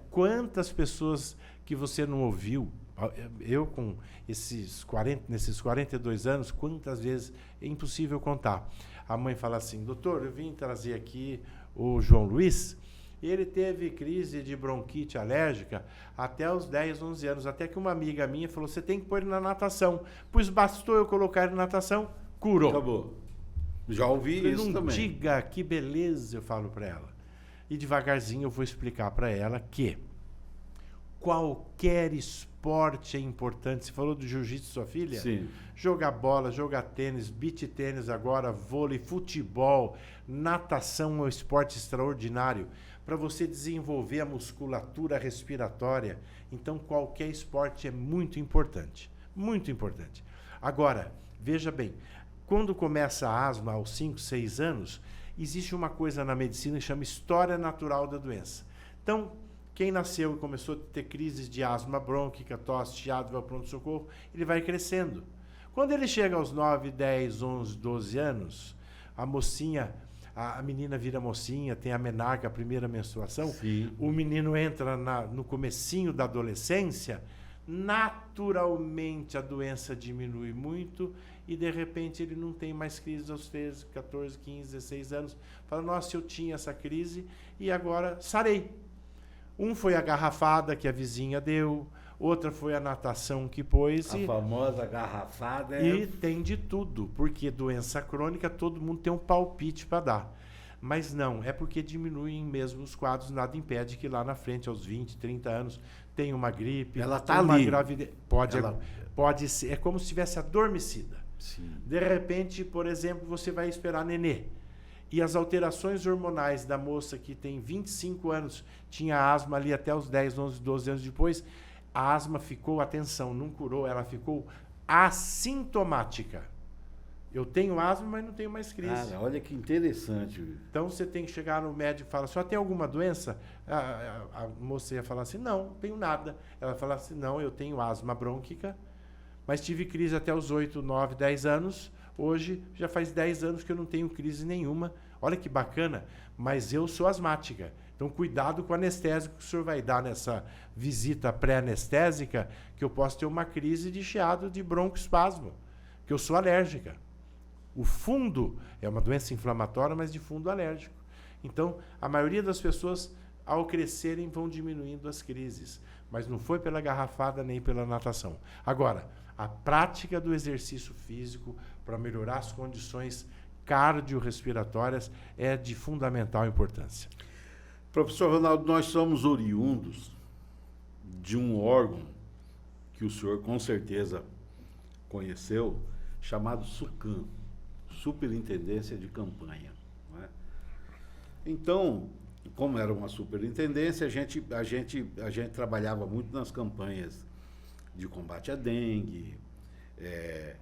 Quantas pessoas que você não ouviu, eu com nesses 42 anos, quantas vezes, é impossível contar. A mãe fala assim, doutor, eu vim trazer aqui o João Luiz, ele teve crise de bronquite alérgica até os 10, 11 anos, até que uma amiga minha falou, você tem que pôr ele na natação. Pois bastou eu colocar ele na natação, curou. Acabou. Já ouvi isso também. Diga, que beleza, eu falo para ela. E devagarzinho eu vou explicar para ela que qualquer esporte é importante. Você falou do jiu-jitsu, sua filha? Sim. Jogar bola, jogar tênis, beach tênis agora, vôlei, futebol, natação é um esporte extraordinário para você desenvolver a musculatura respiratória. Então, qualquer esporte é muito importante. Muito importante. Agora, veja bem, quando começa a asma aos 5, 6 anos, existe uma coisa na medicina que chama história natural da doença. Então, quem nasceu e começou a ter crises de asma brônquica, tosse, chiado, vai ao pronto-socorro, ele vai crescendo. Quando ele chega aos 9, 10, 11, 12 anos, a menina vira mocinha, tem a menarca, a primeira menstruação, o menino entra no comecinho da adolescência, naturalmente a doença diminui muito e de repente ele não tem mais crise aos 13, 14, 15, 16 anos. Fala, nossa, eu tinha essa crise e agora sarei. Um foi a garrafada que a vizinha deu, outra foi a natação que pôs. A famosa garrafada. E tem de tudo, porque doença crônica todo mundo tem um palpite para dar. Mas não, é porque diminuem mesmo os quadros, nada impede que lá na frente, aos 20, 30 anos, tenha uma gripe, ela tá uma ali. gravidez. Pode ser, é como se estivesse adormecida. Sim. De repente, por exemplo, você vai esperar nenê. E as alterações hormonais da moça que tem 25 anos, tinha asma ali até os 10, 11, 12 anos depois, a asma ficou, atenção, não curou, ela ficou assintomática. Eu tenho asma, mas não tenho mais crise. Cara, olha que interessante. Então você tem que chegar no médico e falar, só tem alguma doença? A moça ia falar assim, não tenho nada. Ela fala assim, não, eu tenho asma brônquica, mas tive crise até os 8, 9, 10 anos. Hoje já faz 10 anos que eu não tenho crise nenhuma. Olha que bacana, mas eu sou asmática. Então cuidado com o anestésico que o senhor vai dar nessa visita pré-anestésica, que eu posso ter uma crise de chiado, de broncoespasmo, que eu sou alérgica. O fundo é uma doença inflamatória, mas de fundo alérgico. Então, a maioria das pessoas, ao crescerem, vão diminuindo as crises. Mas não foi pela garrafada nem pela natação. Agora, a prática do exercício físico para melhorar as condições cardiorrespiratórias é de fundamental importância. Professor Ronaldo, nós somos oriundos de um órgão que o senhor com certeza conheceu, chamado SUCAM, Superintendência de Campanha. Não é? Então, como era uma superintendência, a gente trabalhava muito nas campanhas de combate à dengue,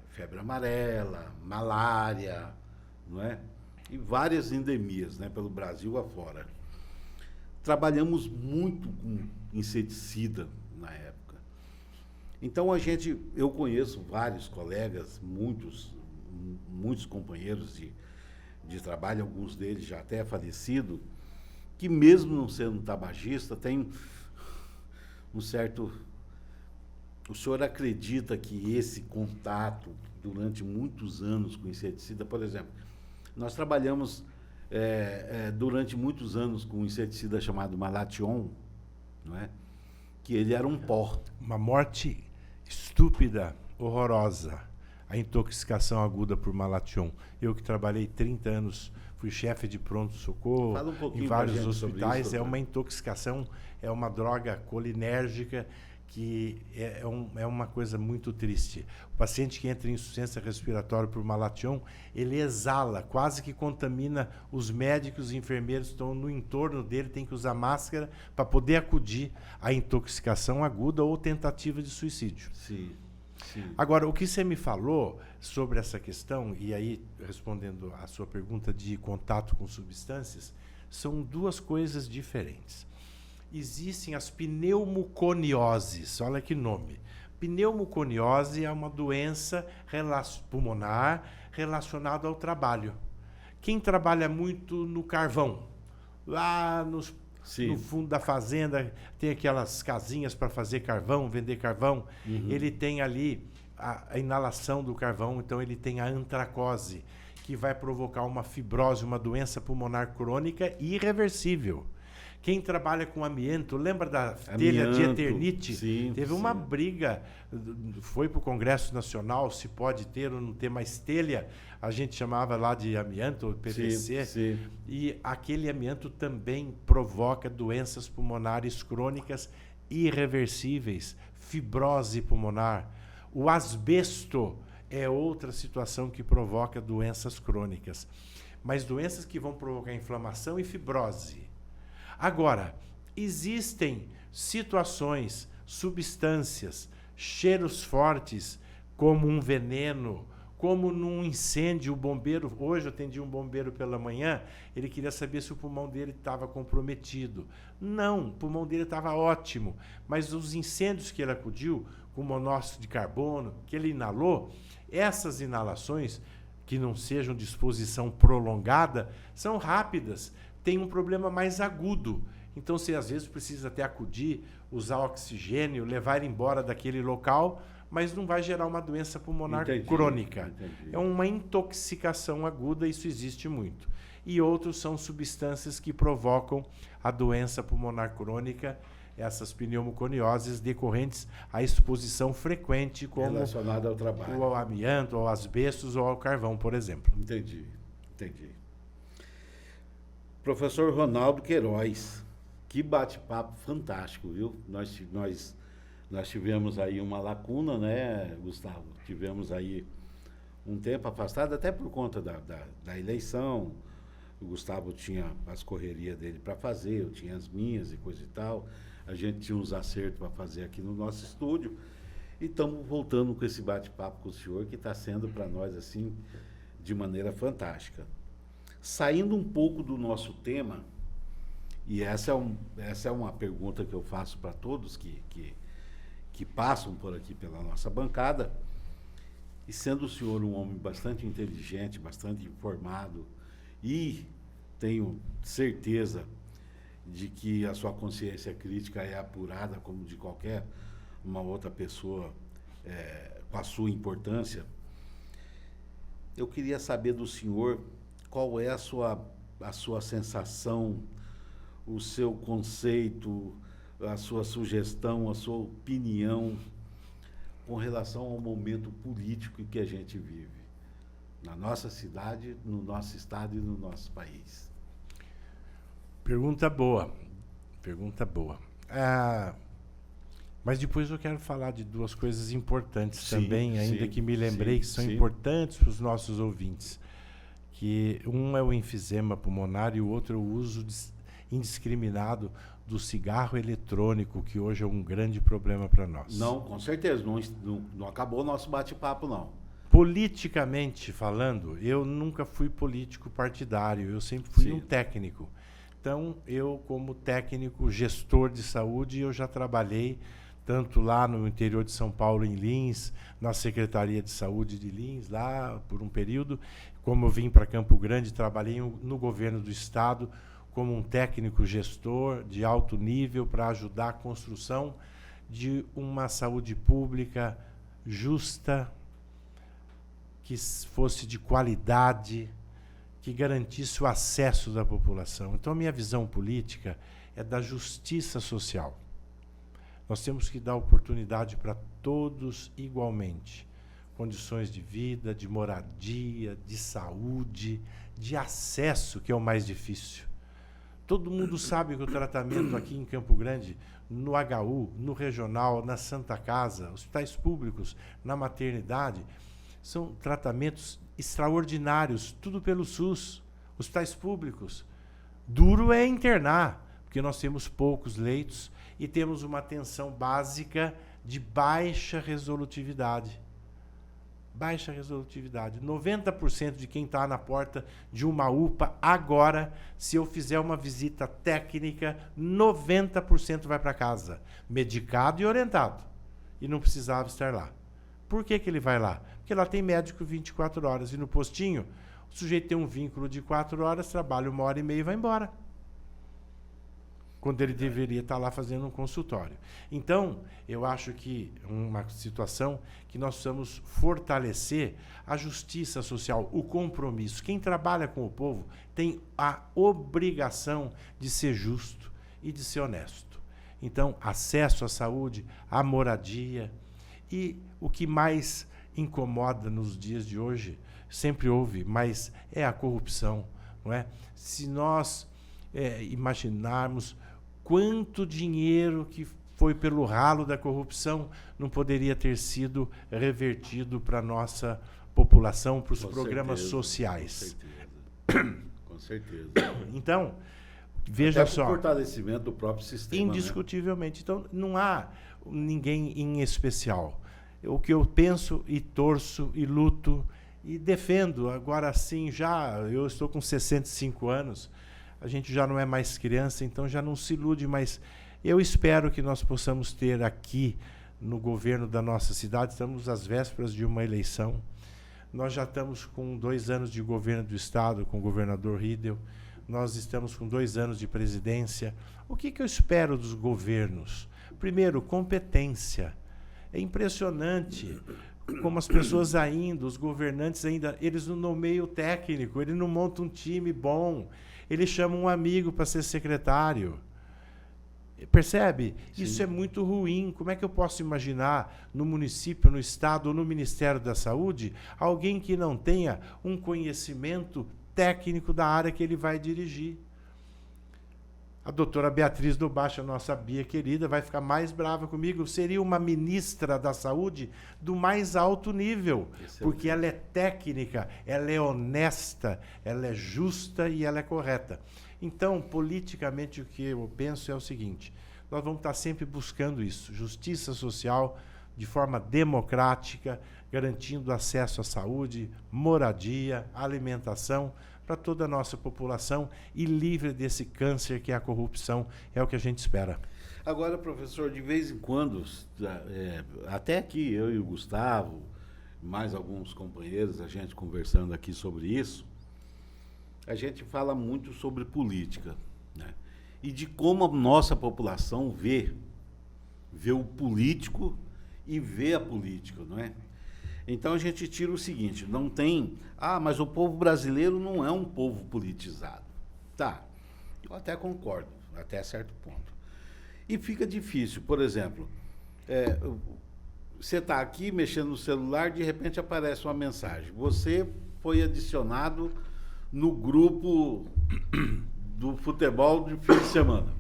febre amarela, malária, não é? E várias endemias, né, pelo Brasil afora. trabalhamos muito com inseticida na época. Então eu conheço vários colegas, muitos companheiros de trabalho, alguns deles já até falecidos, que mesmo não sendo tabagista, tem um certo... O senhor acredita que esse contato durante muitos anos com inseticida, por exemplo, nós trabalhamos durante muitos anos com um inseticida chamado Malathion, não é? Que ele era um pó. Uma morte estúpida, horrorosa, a intoxicação aguda por Malathion. Eu que trabalhei 30 anos, fui chefe de pronto-socorro em vários hospitais, é uma intoxicação, é uma droga colinérgica que é uma coisa muito triste. O paciente que entra em insuficiência respiratória por Malathion, ele exala, quase que contamina os médicos e enfermeiros que estão no entorno dele, tem que usar máscara para poder acudir à intoxicação aguda ou tentativa de suicídio. Sim, sim. Agora, o que você me falou sobre essa questão, e aí respondendo à sua pergunta de contato com substâncias, são duas coisas diferentes. Existem as pneumoconioses, olha que nome. Pneumoconiose é uma doença pulmonar relacionada ao trabalho. Quem trabalha muito no carvão, lá no fundo da fazenda, tem aquelas casinhas para fazer carvão, vender carvão, ele tem ali a inalação do carvão, então ele tem a antracose, que vai provocar uma fibrose, uma doença pulmonar crônica irreversível. Quem trabalha com amianto, lembra da telha de Eternite? Sim, teve uma briga, foi para o Congresso Nacional, se pode ter ou não ter mais telha, a gente chamava lá de amianto, PVC, sim. E aquele amianto também provoca doenças pulmonares crônicas irreversíveis, fibrose pulmonar. O asbesto é outra situação que provoca doenças crônicas, mas doenças que vão provocar inflamação e fibrose. Agora, existem situações, substâncias, cheiros fortes, como um veneno, como num incêndio, o bombeiro... Hoje eu atendi um bombeiro pela manhã, ele queria saber se o pulmão dele estava comprometido. Não, o pulmão dele estava ótimo, mas os incêndios que ele acudiu, com monóxido de carbono, que ele inalou, essas inalações, que não sejam de exposição prolongada, são rápidas, tem um problema mais agudo. Então, você às vezes precisa até acudir, usar oxigênio, levar ele embora daquele local, mas não vai gerar uma doença pulmonar crônica. Entendi. É uma intoxicação aguda, isso existe muito. E outros são substâncias que provocam a doença pulmonar crônica, essas pneumoconioses decorrentes à exposição frequente, como relacionada ao trabalho, ao amianto, ao asbestos ou ao carvão, por exemplo. Entendi. Professor Ronaldo Queiroz, que bate-papo fantástico, viu? Nós tivemos aí uma lacuna, né, Gustavo? Tivemos aí um tempo afastado, até por conta da eleição. O Gustavo tinha as correrias dele para fazer, eu tinha as minhas e coisa e tal. A gente tinha uns acertos para fazer aqui no nosso estúdio. E estamos voltando com esse bate-papo com o senhor, que está sendo para nós, assim, de maneira fantástica. Saindo um pouco do nosso tema, e essa é uma pergunta que eu faço para todos que passam por aqui pela nossa bancada, e sendo o senhor um homem bastante inteligente, bastante informado, e tenho certeza de que a sua consciência crítica é apurada como de qualquer uma outra pessoa com a sua importância, eu queria saber do senhor qual é a sua sensação, o seu conceito, a sua sugestão, a sua opinião com relação ao momento político que a gente vive na nossa cidade, no nosso estado e no nosso país. Pergunta boa. Mas depois eu quero falar de duas coisas importantes também, ainda que me lembrei que são importantes para os nossos ouvintes. Que um é o enfisema pulmonar e o outro é o uso indiscriminado do cigarro eletrônico, que hoje é um grande problema para nós. Não, com certeza, não acabou o nosso bate-papo, não. Politicamente falando, eu nunca fui político partidário, eu sempre fui um técnico. Então, eu, como técnico, gestor de saúde, eu já trabalhei tanto lá no interior de São Paulo, em Lins, na Secretaria de Saúde de Lins, lá por um período. Como eu vim para Campo Grande, trabalhei no governo do estado como um técnico gestor de alto nível para ajudar a construção de uma saúde pública justa, que fosse de qualidade, que garantisse o acesso da população. Então, a minha visão política é da justiça social. Nós temos que dar oportunidade para todos igualmente. Condições de vida, de moradia, de saúde, de acesso, que é o mais difícil. Todo mundo sabe que o tratamento aqui em Campo Grande, no HU, no regional, na Santa Casa, hospitais públicos, na maternidade, são tratamentos extraordinários, tudo pelo SUS, hospitais públicos. Duro é internar, porque nós temos poucos leitos e temos uma atenção básica de baixa resolutividade. Baixa resolutividade. 90% de quem está na porta de uma UPA agora, se eu fizer uma visita técnica, 90% vai para casa, medicado e orientado. E não precisava estar lá. Por que ele vai lá? Porque lá tem médico 24 horas. E no postinho, o sujeito tem um vínculo de 4 horas, trabalha 1h30 e vai embora. Quando ele deveria estar lá fazendo um consultório. Então, eu acho que uma situação que nós precisamos fortalecer a justiça social, o compromisso. Quem trabalha com o povo tem a obrigação de ser justo e de ser honesto. Então, acesso à saúde, à moradia. E o que mais incomoda nos dias de hoje, sempre houve, mas é a corrupção, não é? Se nós imaginarmos quanto dinheiro que foi pelo ralo da corrupção não poderia ter sido revertido para a nossa população, para os programas sociais. Com certeza. Com certeza. Então, veja até só. O fortalecimento do próprio sistema. Indiscutivelmente. Né? Então, não há ninguém em especial. O que eu penso e torço e luto e defendo, agora sim, eu estou com 65 anos, a gente já não é mais criança, então já não se ilude, mas eu espero que nós possamos ter aqui no governo da nossa cidade, estamos às vésperas de uma eleição, nós já estamos com 2 anos de governo do estado, com o governador Riedel, nós estamos com 2 anos de presidência. O que eu espero dos governos? Primeiro, competência. É impressionante como as pessoas ainda, os governantes ainda, eles não nomeiam o técnico, eles não montam um time bom, eles chamam um amigo para ser secretário. Percebe? Sim. Isso é muito ruim. Como é que eu posso imaginar no município, no estado ou no Ministério da Saúde alguém que não tenha um conhecimento técnico da área que ele vai dirigir? A doutora Beatriz do Baixo, a nossa Bia querida, vai ficar mais brava comigo. Seria uma ministra da saúde do mais alto nível, porque ela é técnica, ela é honesta, ela é justa e ela é correta. Então, politicamente, o que eu penso é o seguinte, nós vamos estar sempre buscando isso, justiça social de forma democrática, garantindo acesso à saúde, moradia, alimentação, para toda a nossa população e livre desse câncer que é a corrupção, é o que a gente espera. Agora, professor, de vez em quando, até aqui eu e o Gustavo, mais alguns companheiros, a gente conversando aqui sobre isso, a gente fala muito sobre política, né? E de como a nossa população vê o político e vê a política, não é? Então a gente tira o seguinte, não tem... mas o povo brasileiro não é um povo politizado. Tá, eu até concordo, até certo ponto. E fica difícil, por exemplo, você está aqui mexendo no celular, de repente aparece uma mensagem. Você foi adicionado no grupo do futebol de fim de semana.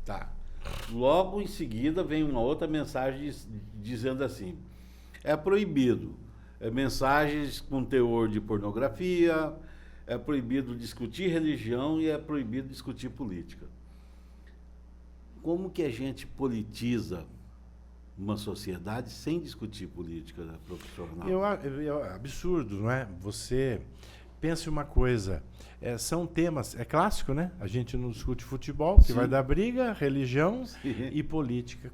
Tá. Logo em seguida vem uma outra mensagem dizendo assim... É proibido mensagens com teor de pornografia, é proibido discutir religião e é proibido discutir política. Como que a gente politiza uma sociedade sem discutir política, professor Ronaldo? É absurdo, não é? Você pense uma coisa, são temas, é clássico, né? A gente não discute futebol, que vai dar briga, religião e política.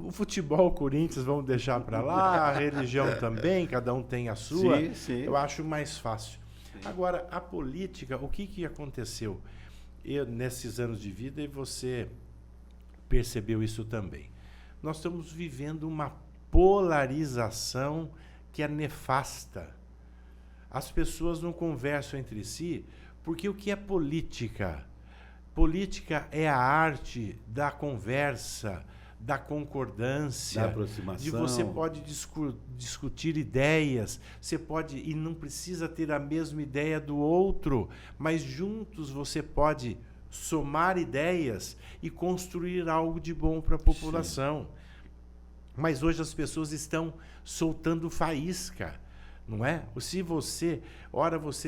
O futebol, o Corinthians, vamos deixar para lá, a religião também, cada um tem a sua. Eu acho mais fácil. Agora, a política, o que aconteceu? Nesses anos de vida, e você percebeu isso também. Nós estamos vivendo uma polarização que é nefasta. As pessoas não conversam entre si, porque o que é política? Política é a arte da conversa, da concordância, da aproximação. De você pode discutir ideias, você pode, e não precisa ter a mesma ideia do outro, mas juntos você pode somar ideias e construir algo de bom para a população. Sim. Mas hoje as pessoas estão soltando faísca, não é? Se você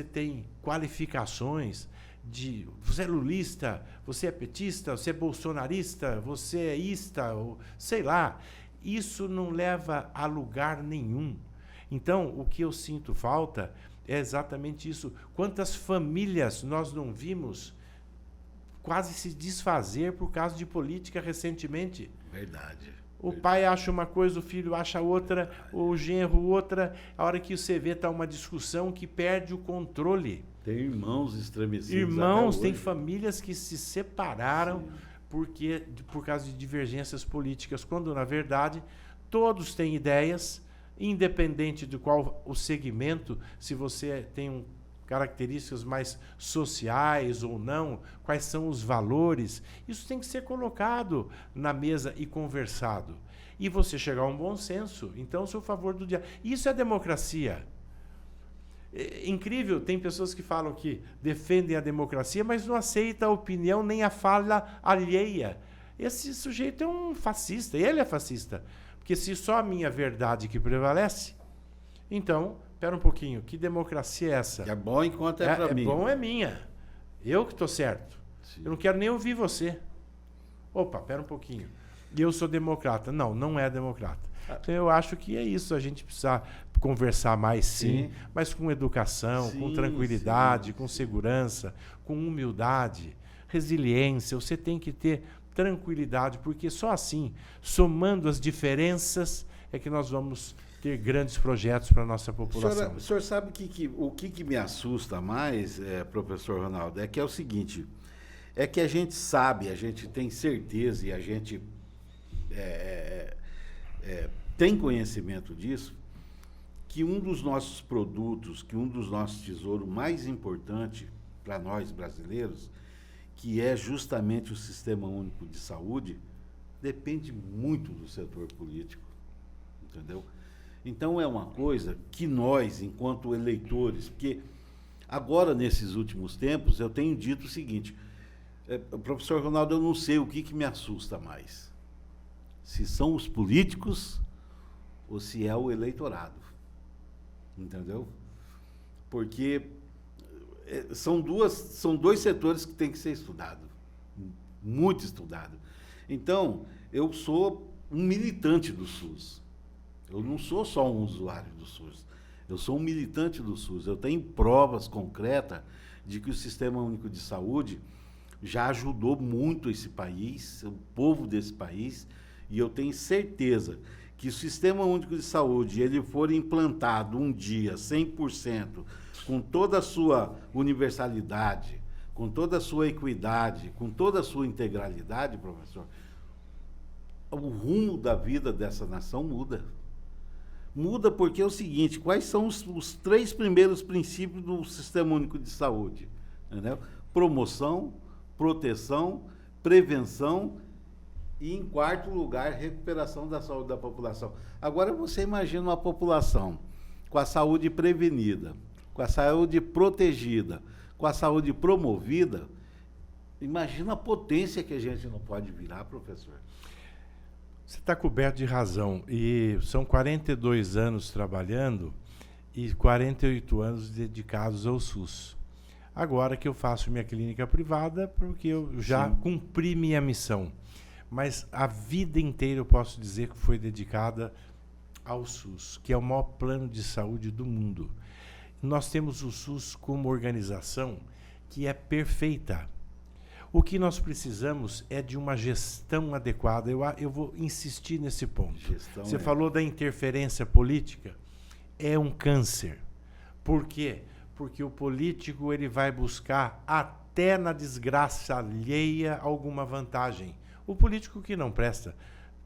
tem qualificações de você é lulista, você é petista, você é bolsonarista, você é ista, ou, sei lá, isso não leva a lugar nenhum. Então, o que eu sinto falta é exatamente isso. Quantas famílias nós não vimos quase se desfazer por causa de política recentemente? Verdade. O pai acha uma coisa, o filho acha outra, o genro outra. A hora que você vê, está uma discussão que perde o controle. Tem irmãos estremecidos. Irmãos, tem famílias que se separaram por causa de divergências políticas, quando, na verdade, todos têm ideias, independente de qual o segmento, se você tem características mais sociais ou não, quais são os valores. Isso tem que ser colocado na mesa e conversado. E você chegar a um bom senso. Então, sou a favor do diálogo. Isso é democracia. É incrível, tem pessoas que falam que defendem a democracia, mas não aceitam a opinião nem a fala alheia. Esse sujeito é um fascista, ele é fascista. Porque se só a minha verdade que prevalece, então, espera um pouquinho, que democracia é essa? É bom enquanto é para mim. É bom é minha. Eu que estou certo. Sim. Eu não quero nem ouvir você. Opa, espera um pouquinho. E eu sou democrata. Não, não é democrata. Então, eu acho que é isso. A gente precisa conversar mais, sim. Mas com educação, com tranquilidade, com segurança, com humildade, resiliência. Você tem que ter tranquilidade, porque só assim, somando as diferenças, é que nós vamos ter grandes projetos para a nossa população. O senhor sabe o que me assusta mais, professor Ronaldo, é que é o seguinte, é que a gente sabe, a gente tem certeza e a gente tem conhecimento disso, que um dos nossos produtos, que um dos nossos tesouros mais importantes para nós brasileiros, que é justamente o Sistema Único de Saúde, depende muito do setor político, entendeu? Então, é uma coisa que nós, enquanto eleitores, porque agora, nesses últimos tempos, eu tenho dito o seguinte, professor Ronaldo, eu não sei o que me assusta mais, se são os políticos ou se é o eleitorado, entendeu? Porque são dois setores que têm que ser estudados, muito estudados. Então, eu sou um militante do SUS. Eu não sou só um usuário do SUS, eu sou um militante do SUS. Eu tenho provas concretas de que o Sistema Único de Saúde já ajudou muito esse país, o povo desse país, e eu tenho certeza que o Sistema Único de Saúde, ele for implantado um dia, 100%, com toda a sua universalidade, com toda a sua equidade, com toda a sua integralidade, professor, o rumo da vida dessa nação muda. Muda porque é o seguinte, quais são os 3 primeiros princípios do Sistema Único de Saúde? Entendeu? Promoção, proteção, prevenção e, em 4º lugar, recuperação da saúde da população. Agora, você imagina uma população com a saúde prevenida, com a saúde protegida, com a saúde promovida, imagina a potência que a gente não pode virar, professor. Você está coberto de razão. E são 42 anos trabalhando e 48 anos dedicados ao SUS. Agora que eu faço minha clínica privada, porque eu já cumpri minha missão. Mas a vida inteira eu posso dizer que foi dedicada ao SUS, que é o maior plano de saúde do mundo. nós temos o SUS como organização que é perfeita. O que nós precisamos é de uma gestão adequada. Eu vou insistir nesse ponto. Você falou da interferência política. É um câncer. Por quê? Porque o político ele vai buscar até na desgraça alheia alguma vantagem. O político que não presta.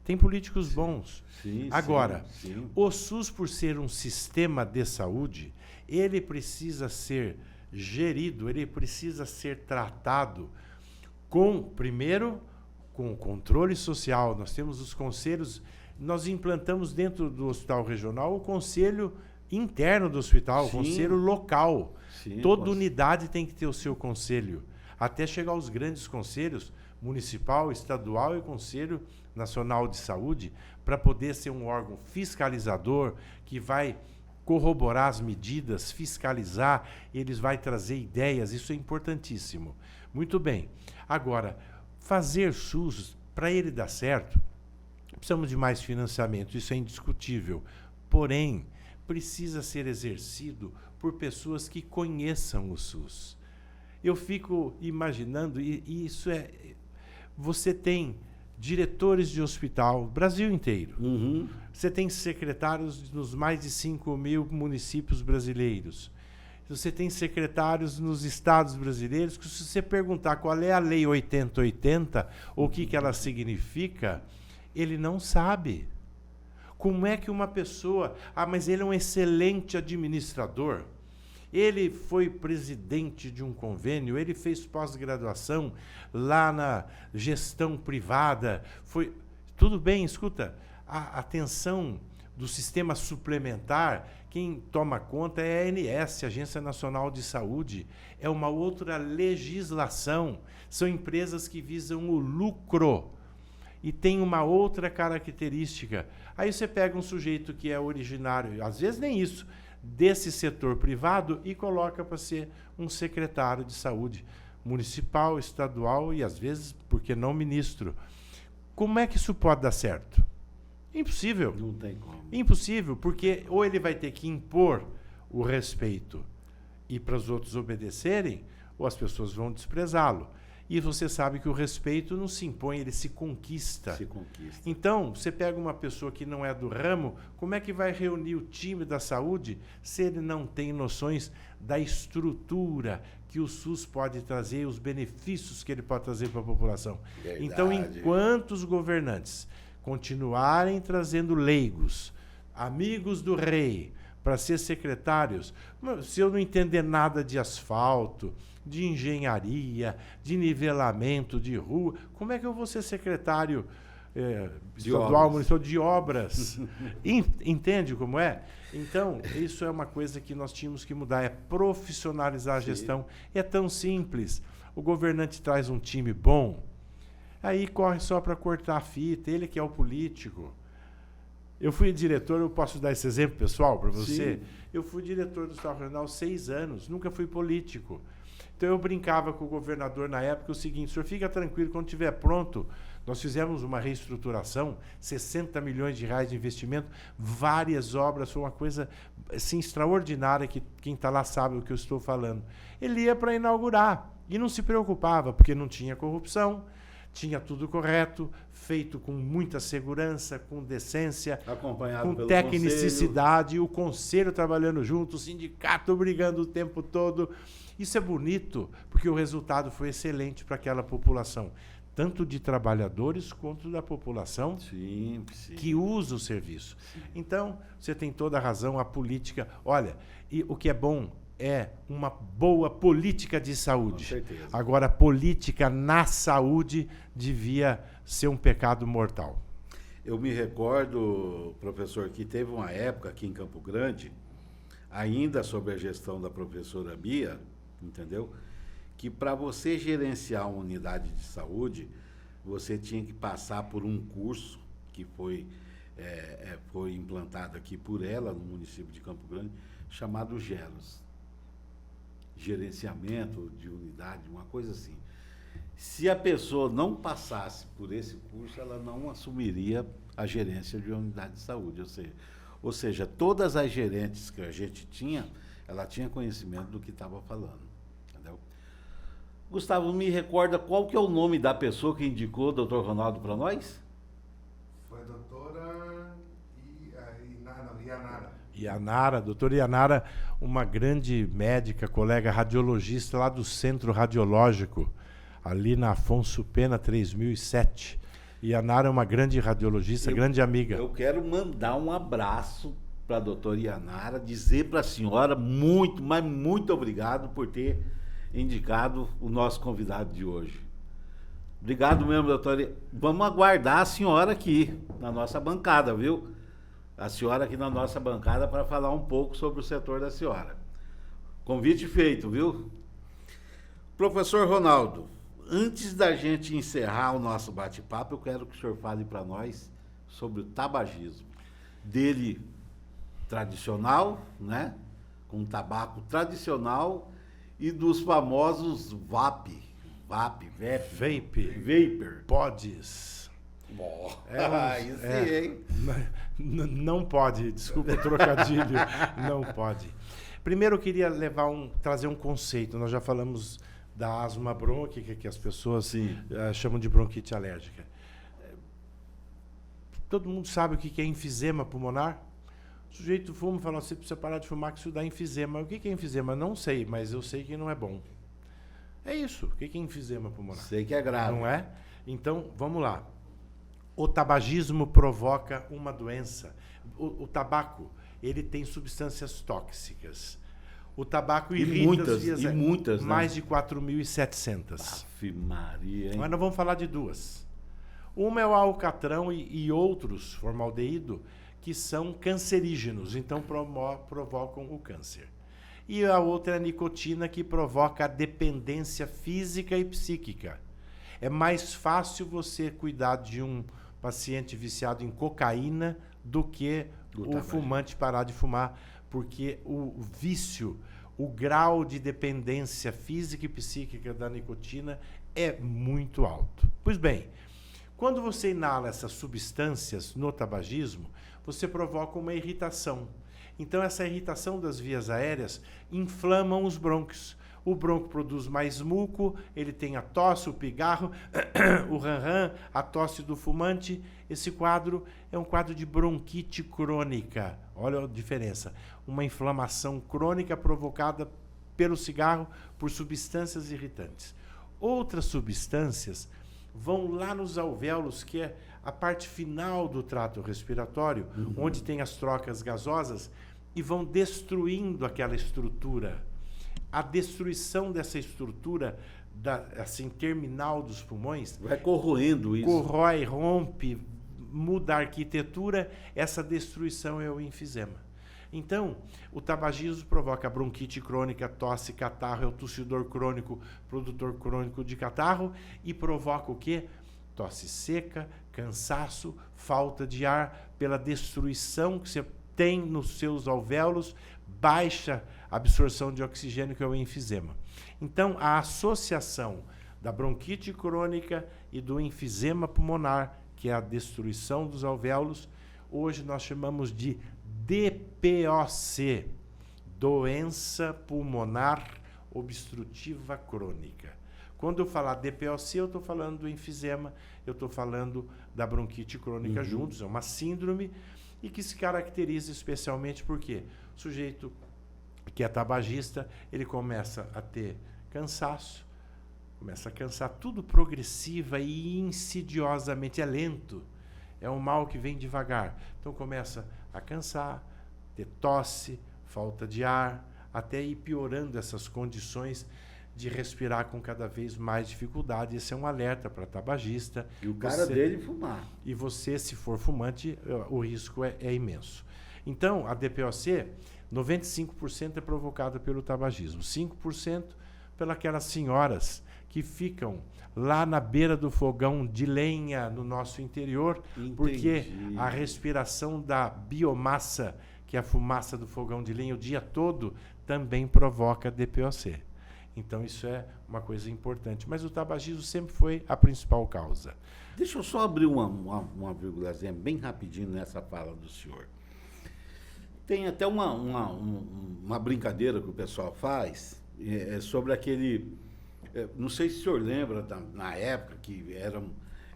Tem políticos bons. Sim, agora, sim. O SUS, por ser um sistema de saúde, ele precisa ser gerido, ele precisa ser tratado primeiro, com o controle social. Nós temos os conselhos, nós implantamos dentro do hospital regional o conselho interno do hospital, o conselho local. Sim, Toda unidade tem que ter o seu conselho, até chegar aos grandes conselhos, municipal, estadual e Conselho Nacional de Saúde, para poder ser um órgão fiscalizador que vai corroborar as medidas, fiscalizar, eles vai trazer ideias, isso é importantíssimo. Muito bem. Agora, fazer SUS, para ele dar certo, precisamos de mais financiamento, isso é indiscutível. Porém, precisa ser exercido por pessoas que conheçam o SUS. Eu fico imaginando, e isso é... Você tem diretores de hospital, Brasil inteiro. Uhum. Você tem secretários nos mais de 5.000 municípios brasileiros. Você tem secretários nos estados brasileiros que, se você perguntar qual é a Lei 8080, ou o que ela significa, ele não sabe. Como é que uma pessoa... mas ele é um excelente administrador. Ele foi presidente de um convênio, ele fez pós-graduação lá na gestão privada. Tudo bem, escuta, a atenção do sistema suplementar, quem toma conta é a ANS, Agência Nacional de Saúde. É uma outra legislação. São empresas que visam o lucro. E tem uma outra característica. Aí você pega um sujeito que é originário, às vezes nem isso, desse setor privado e coloca para ser um secretário de saúde municipal, estadual e, às vezes, por que não, ministro. Como é que isso pode dar certo? Impossível. Não tem como. Impossível, porque ou ele vai ter que impor o respeito e para os outros obedecerem, ou as pessoas vão desprezá-lo. E você sabe que o respeito não se impõe, ele se conquista. Se conquista. Então, você pega uma pessoa que não é do ramo, como é que vai reunir o time da saúde se ele não tem noções da estrutura que o SUS pode trazer, os benefícios que ele pode trazer para a população? Verdade. Então, enquanto os governantes continuarem trazendo leigos, amigos do rei, para ser secretários, se eu não entender nada de asfalto, de engenharia, de nivelamento de rua, como é que eu vou ser secretário estadual, municipal de obras? Entende como é? Então, isso é uma coisa que nós tínhamos que mudar, é profissionalizar a gestão. É tão simples. O governante traz um time bom, aí corre só para cortar a fita, ele que é o político. Eu fui diretor, eu posso dar esse exemplo pessoal para você? Sim. Eu fui diretor do Hospital Regional 6 anos, nunca fui político. Então eu brincava com o governador na época o seguinte: o senhor fica tranquilo, quando estiver pronto, nós fizemos uma reestruturação, 60 milhões de reais de investimento, várias obras, foi uma coisa assim, extraordinária, que quem está lá sabe o que eu estou falando. Ele ia para inaugurar e não se preocupava, porque não tinha corrupção, tinha tudo correto, feito com muita segurança, com decência, acompanhado com tecnicidade, o conselho trabalhando junto, o sindicato brigando o tempo todo. Isso é bonito, porque o resultado foi excelente para aquela população, tanto de trabalhadores quanto da população que usa o serviço. Sim. Então, você tem toda a razão, a política... Olha, e o que é bom é uma boa política de saúde. Com certeza. Agora, a política na saúde devia ser um pecado mortal. Eu me recordo, professor, que teve uma época aqui em Campo Grande, ainda sob a gestão da professora Bia, entendeu? Que para você gerenciar uma unidade de saúde, você tinha que passar por um curso que foi implantado aqui por ela, no município de Campo Grande, chamado GEROS. Gerenciamento de unidade, uma coisa assim. Se a pessoa não passasse por esse curso, ela não assumiria a gerência de uma unidade de saúde. Ou seja, todas as gerentes que a gente tinha, Ela tinha conhecimento do que estava falando. Entendeu? Gustavo, me recorda qual que é o nome da pessoa que indicou o doutor Ronaldo para nós? Foi a doutora Yanara. Yanara, doutora Yanara, uma grande médica, colega radiologista lá do Centro Radiológico, ali na Afonso Pena 3007. Yanara é uma grande radiologista, grande amiga. Eu quero mandar um abraço para a doutora Yanara, dizer para a senhora muito, mas muito obrigado por ter indicado o nosso convidado de hoje. Obrigado mesmo, doutora. Vamos aguardar a senhora aqui na nossa bancada, viu? A senhora aqui na nossa bancada para falar um pouco sobre o setor da senhora. Convite feito, viu? Professor Ronaldo, antes da gente encerrar o nosso bate-papo, eu quero que o senhor fale para nós sobre o tabagismo. Dele tradicional, né? Com tabaco tradicional e dos famosos vape, vapor, Pods. Não pode, desculpa o trocadilho, não pode. Primeiro eu queria trazer um conceito. Nós já falamos da asma brônquica, que as pessoas chamam de bronquite alérgica. Todo mundo sabe o que é enfisema pulmonar? O sujeito fuma e fala, você precisa parar de fumar, que isso dá enfisema. O que é enfisema? Não sei, mas eu sei que não é bom. É isso. O que é enfisema pulmonar? Sei que é grave. Não é? Então, vamos lá. O tabagismo provoca uma doença. O tabaco, ele tem substâncias tóxicas. O tabaco irrita as vias aéreas. Muitas, mais de 4.700. Aff, Maria, hein? Mas nós vamos falar de duas. Uma é o alcatrão e outros, formaldeído, que são cancerígenos, então provocam o câncer. E a outra é a nicotina, que provoca a dependência física e psíquica. É mais fácil você cuidar de um paciente viciado em cocaína do que o fumante parar de fumar, porque o vício, o grau de dependência física e psíquica da nicotina é muito alto. Pois bem, quando você inala essas substâncias no tabagismo, você provoca uma irritação. Então, essa irritação das vias aéreas inflama os brônquios. O bronco produz mais muco, ele tem a tosse, o pigarro, o ran-ran, a tosse do fumante. Esse quadro é um quadro de bronquite crônica. Olha a diferença. Uma inflamação crônica provocada pelo cigarro por substâncias irritantes. Outras substâncias vão lá nos alvéolos, que é a parte final do trato respiratório, onde tem as trocas gasosas, e vão destruindo aquela estrutura. A destruição dessa estrutura, assim, terminal dos pulmões... Vai corroendo isso. Corrói, rompe, muda a arquitetura. Essa destruição é o enfisema. Então, o tabagismo provoca bronquite crônica, tosse, catarro, é o tossidor crônico, produtor crônico de catarro, e provoca o quê? Tosse seca, cansaço, falta de ar, pela destruição que você tem nos seus alvéolos, baixa absorção de oxigênio, que é o enfisema. Então, a associação da bronquite crônica e do enfisema pulmonar, que é a destruição dos alvéolos, hoje nós chamamos de DPOC, doença pulmonar obstrutiva crônica. Quando eu falar DPOC, eu estou falando do enfisema, eu estou falando da bronquite crônica juntos. É uma síndrome e que se caracteriza especialmente porque o sujeito que é tabagista, ele começa a ter cansaço, começa a cansar, tudo progressiva e insidiosamente, é lento. É um mal que vem devagar. Então começa a cansar, ter tosse, falta de ar, até ir piorando essas condições de respirar com cada vez mais dificuldade. Esse é um alerta para tabagista. E o cara dele fumar. E você, se for fumante, o risco é imenso. Então, a DPOC, 95% é provocada pelo tabagismo, 5% pelas senhoras que ficam lá na beira do fogão de lenha no nosso interior. Entendi. Porque a respiração da biomassa, que é a fumaça do fogão de lenha o dia todo, também provoca DPOC. Então, isso é uma coisa importante. Mas o tabagismo sempre foi a principal causa. Deixa eu só abrir uma vírgulazinha bem rapidinho nessa fala do senhor. Tem até uma brincadeira que o pessoal faz sobre aquele... não sei se o senhor lembra, na época, que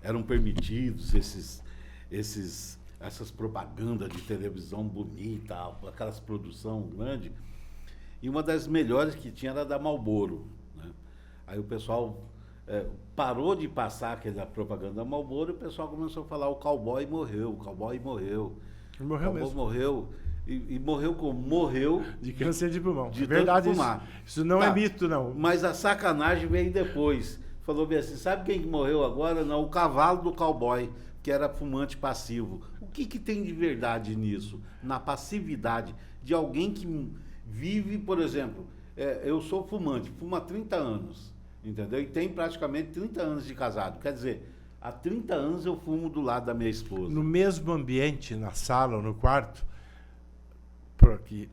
eram permitidos essas propagandas de televisão bonita, aquelas produção grande. E uma das melhores que tinha era da Marlboro, né? Aí o pessoal parou de passar aquela propaganda da Marlboro e o pessoal começou a falar: o cowboy morreu, o cowboy morreu. Morreu mesmo. Morreu. E morreu como? Morreu de câncer de pulmão. De verdade fumar. Isso não é mito, não. Mas a sacanagem veio depois. Falou bem assim: sabe quem que morreu agora? Não, o cavalo do cowboy, que era fumante passivo. O que tem de verdade nisso? Na passividade de alguém que vive, por exemplo, eu sou fumante, fumo há 30 anos, entendeu? E tem praticamente 30 anos de casado. Quer dizer, há 30 anos eu fumo do lado da minha esposa. No mesmo ambiente, na sala ou no quarto, que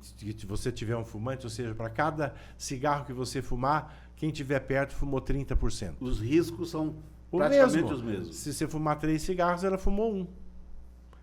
você tiver um fumante, ou seja, para cada cigarro que você fumar, quem tiver perto fumou 30%. Os riscos são praticamente os mesmos. Se você fumar 3 cigarros, ela fumou 1.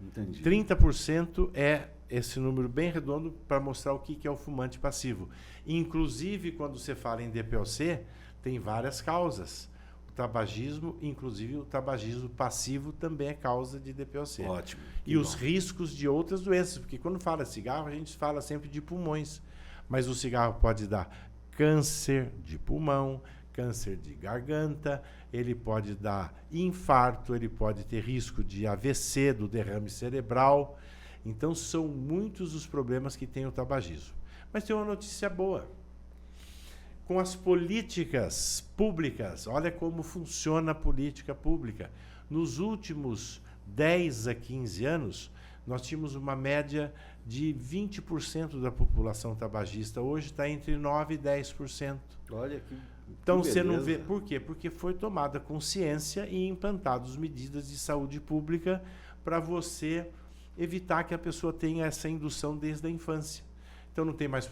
Entendi. 30% é esse número bem redondo para mostrar o que é o fumante passivo. Inclusive, quando você fala em DPOC, tem várias causas. O tabagismo, inclusive o tabagismo passivo, também é causa de DPOC. Ótimo. E os riscos de outras doenças, porque quando fala cigarro, a gente fala sempre de pulmões. Mas o cigarro pode dar câncer de pulmão, câncer de garganta, ele pode dar infarto, ele pode ter risco de AVC, do derrame cerebral. Então, são muitos os problemas que tem o tabagismo. Mas tem uma notícia boa. Com as políticas públicas, olha como funciona a política pública. Nos últimos 10 a 15 anos, nós tínhamos uma média de 20% da população tabagista. Hoje está entre 9% e 10%. Olha que Então, você não vê. Por quê? Porque foi tomada consciência e implantadas medidas de saúde pública para você evitar que a pessoa tenha essa indução desde a infância. Então, não tem mais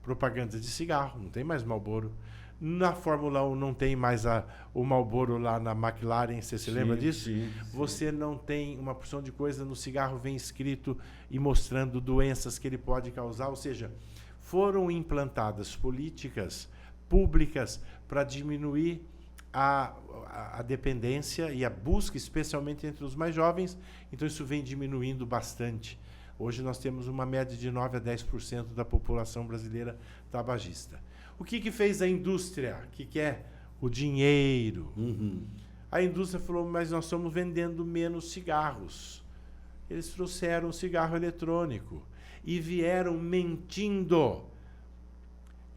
propagandas de cigarro, não tem mais Marlboro. Na Fórmula 1 não tem mais o Marlboro lá na McLaren, você se lembra disso? Sim. Você não tem uma porção de coisa, no cigarro vem escrito e mostrando doenças que ele pode causar, ou seja, foram implantadas políticas públicas para diminuir a dependência e a busca, especialmente entre os mais jovens. Então, isso vem diminuindo bastante. Hoje nós temos uma média de 9% a 10% da população brasileira tabagista. O que fez a indústria, que quer o dinheiro? A indústria falou: mas nós estamos vendendo menos cigarros. Eles trouxeram o cigarro eletrônico e vieram mentindo,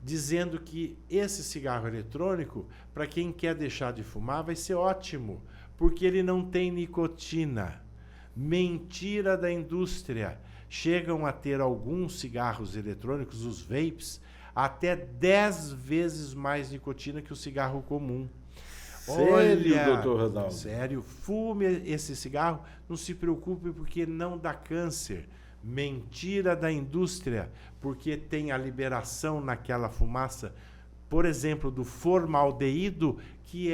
dizendo que esse cigarro eletrônico, para quem quer deixar de fumar, vai ser ótimo, porque ele não tem nicotina. Mentira da indústria. Chegam a ter alguns cigarros eletrônicos, os vapes, até 10 vezes mais nicotina que o cigarro comum. Sério, doutor Ronaldo? Sério, fume esse cigarro, não se preocupe porque não dá câncer. Mentira da indústria, porque tem a liberação naquela fumaça, por exemplo, do formaldeído, que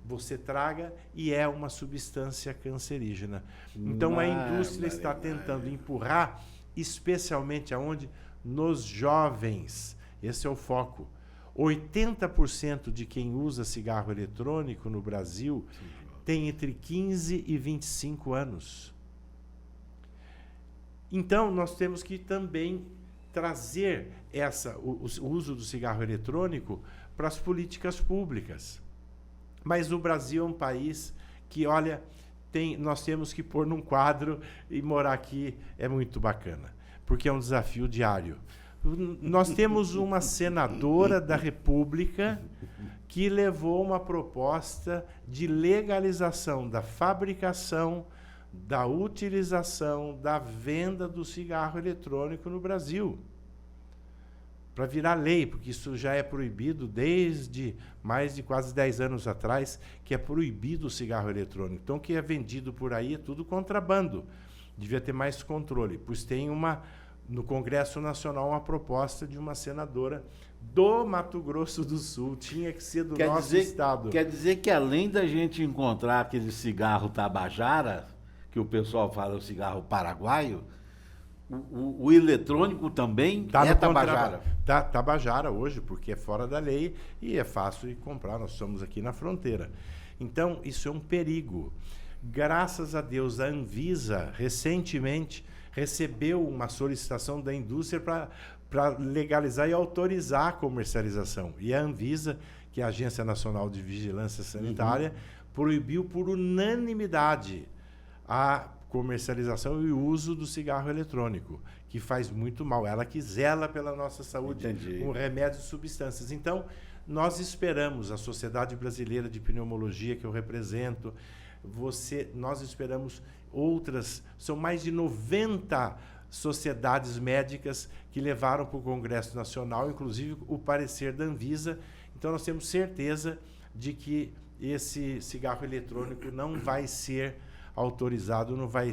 você traga e é uma substância cancerígena. Então a indústria está tentando empurrar, especialmente aonde? Nos jovens. Esse é o foco. 80% de quem usa cigarro eletrônico no Brasil tem entre 15 e 25 anos. Então, nós temos que também trazer o uso do cigarro eletrônico para as políticas públicas. Mas o Brasil é um país que, olha, nós temos que pôr num quadro, e morar aqui é muito bacana, porque é um desafio diário. Nós temos uma senadora da República que levou uma proposta de legalização da fabricação, da utilização, da venda do cigarro eletrônico no Brasil, para virar lei, porque isso já é proibido desde mais de quase 10 anos atrás, que é proibido o cigarro eletrônico. Então, o que é vendido por aí é tudo contrabando. Devia ter mais controle, pois tem no Congresso Nacional uma proposta de uma senadora do Mato Grosso do Sul, tinha que ser do nosso estado. Quer dizer que, além da gente encontrar aquele cigarro tabajara, que o pessoal fala o cigarro paraguaio, O eletrônico também é Tabajara? Tabajara hoje, porque é fora da lei e é fácil de comprar. Nós estamos aqui na fronteira. Então, isso é um perigo. Graças a Deus, a Anvisa, recentemente, recebeu uma solicitação da indústria para legalizar e autorizar a comercialização. E a Anvisa, que é a Agência Nacional de Vigilância Sanitária, proibiu por unanimidade a comercialização e o uso do cigarro eletrônico, que faz muito mal. Ela que zela pela nossa saúde com remédios e substâncias. Então, nós esperamos, a Sociedade Brasileira de Pneumologia, que eu represento, nós esperamos outras, são mais de 90 sociedades médicas que levaram para o Congresso Nacional, inclusive o parecer da Anvisa. Então, nós temos certeza de que esse cigarro eletrônico não vai ser autorizado, não vai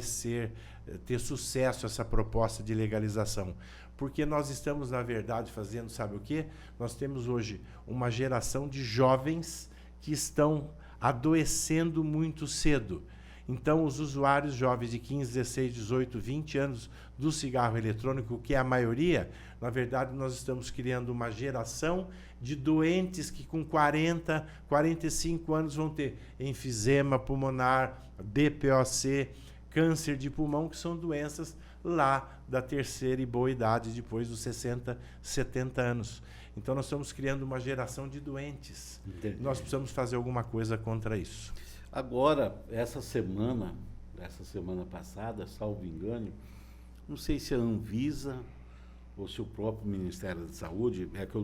ter sucesso essa proposta de legalização. Porque nós estamos, na verdade, fazendo, sabe o quê? Nós temos hoje uma geração de jovens que estão adoecendo muito cedo. Então, os usuários jovens de 15, 16, 18, 20 anos do cigarro eletrônico, que é a maioria, na verdade, nós estamos criando uma geração de doentes que com 40, 45 anos vão ter enfisema pulmonar, BPOC, câncer de pulmão, que são doenças lá da terceira e boa idade, depois dos 60, 70 anos. Então, nós estamos criando uma geração de doentes. Entendi. Nós precisamos fazer alguma coisa contra isso. Agora, essa semana passada, salvo engano, não sei se a Anvisa ou se o próprio Ministério da Saúde, é que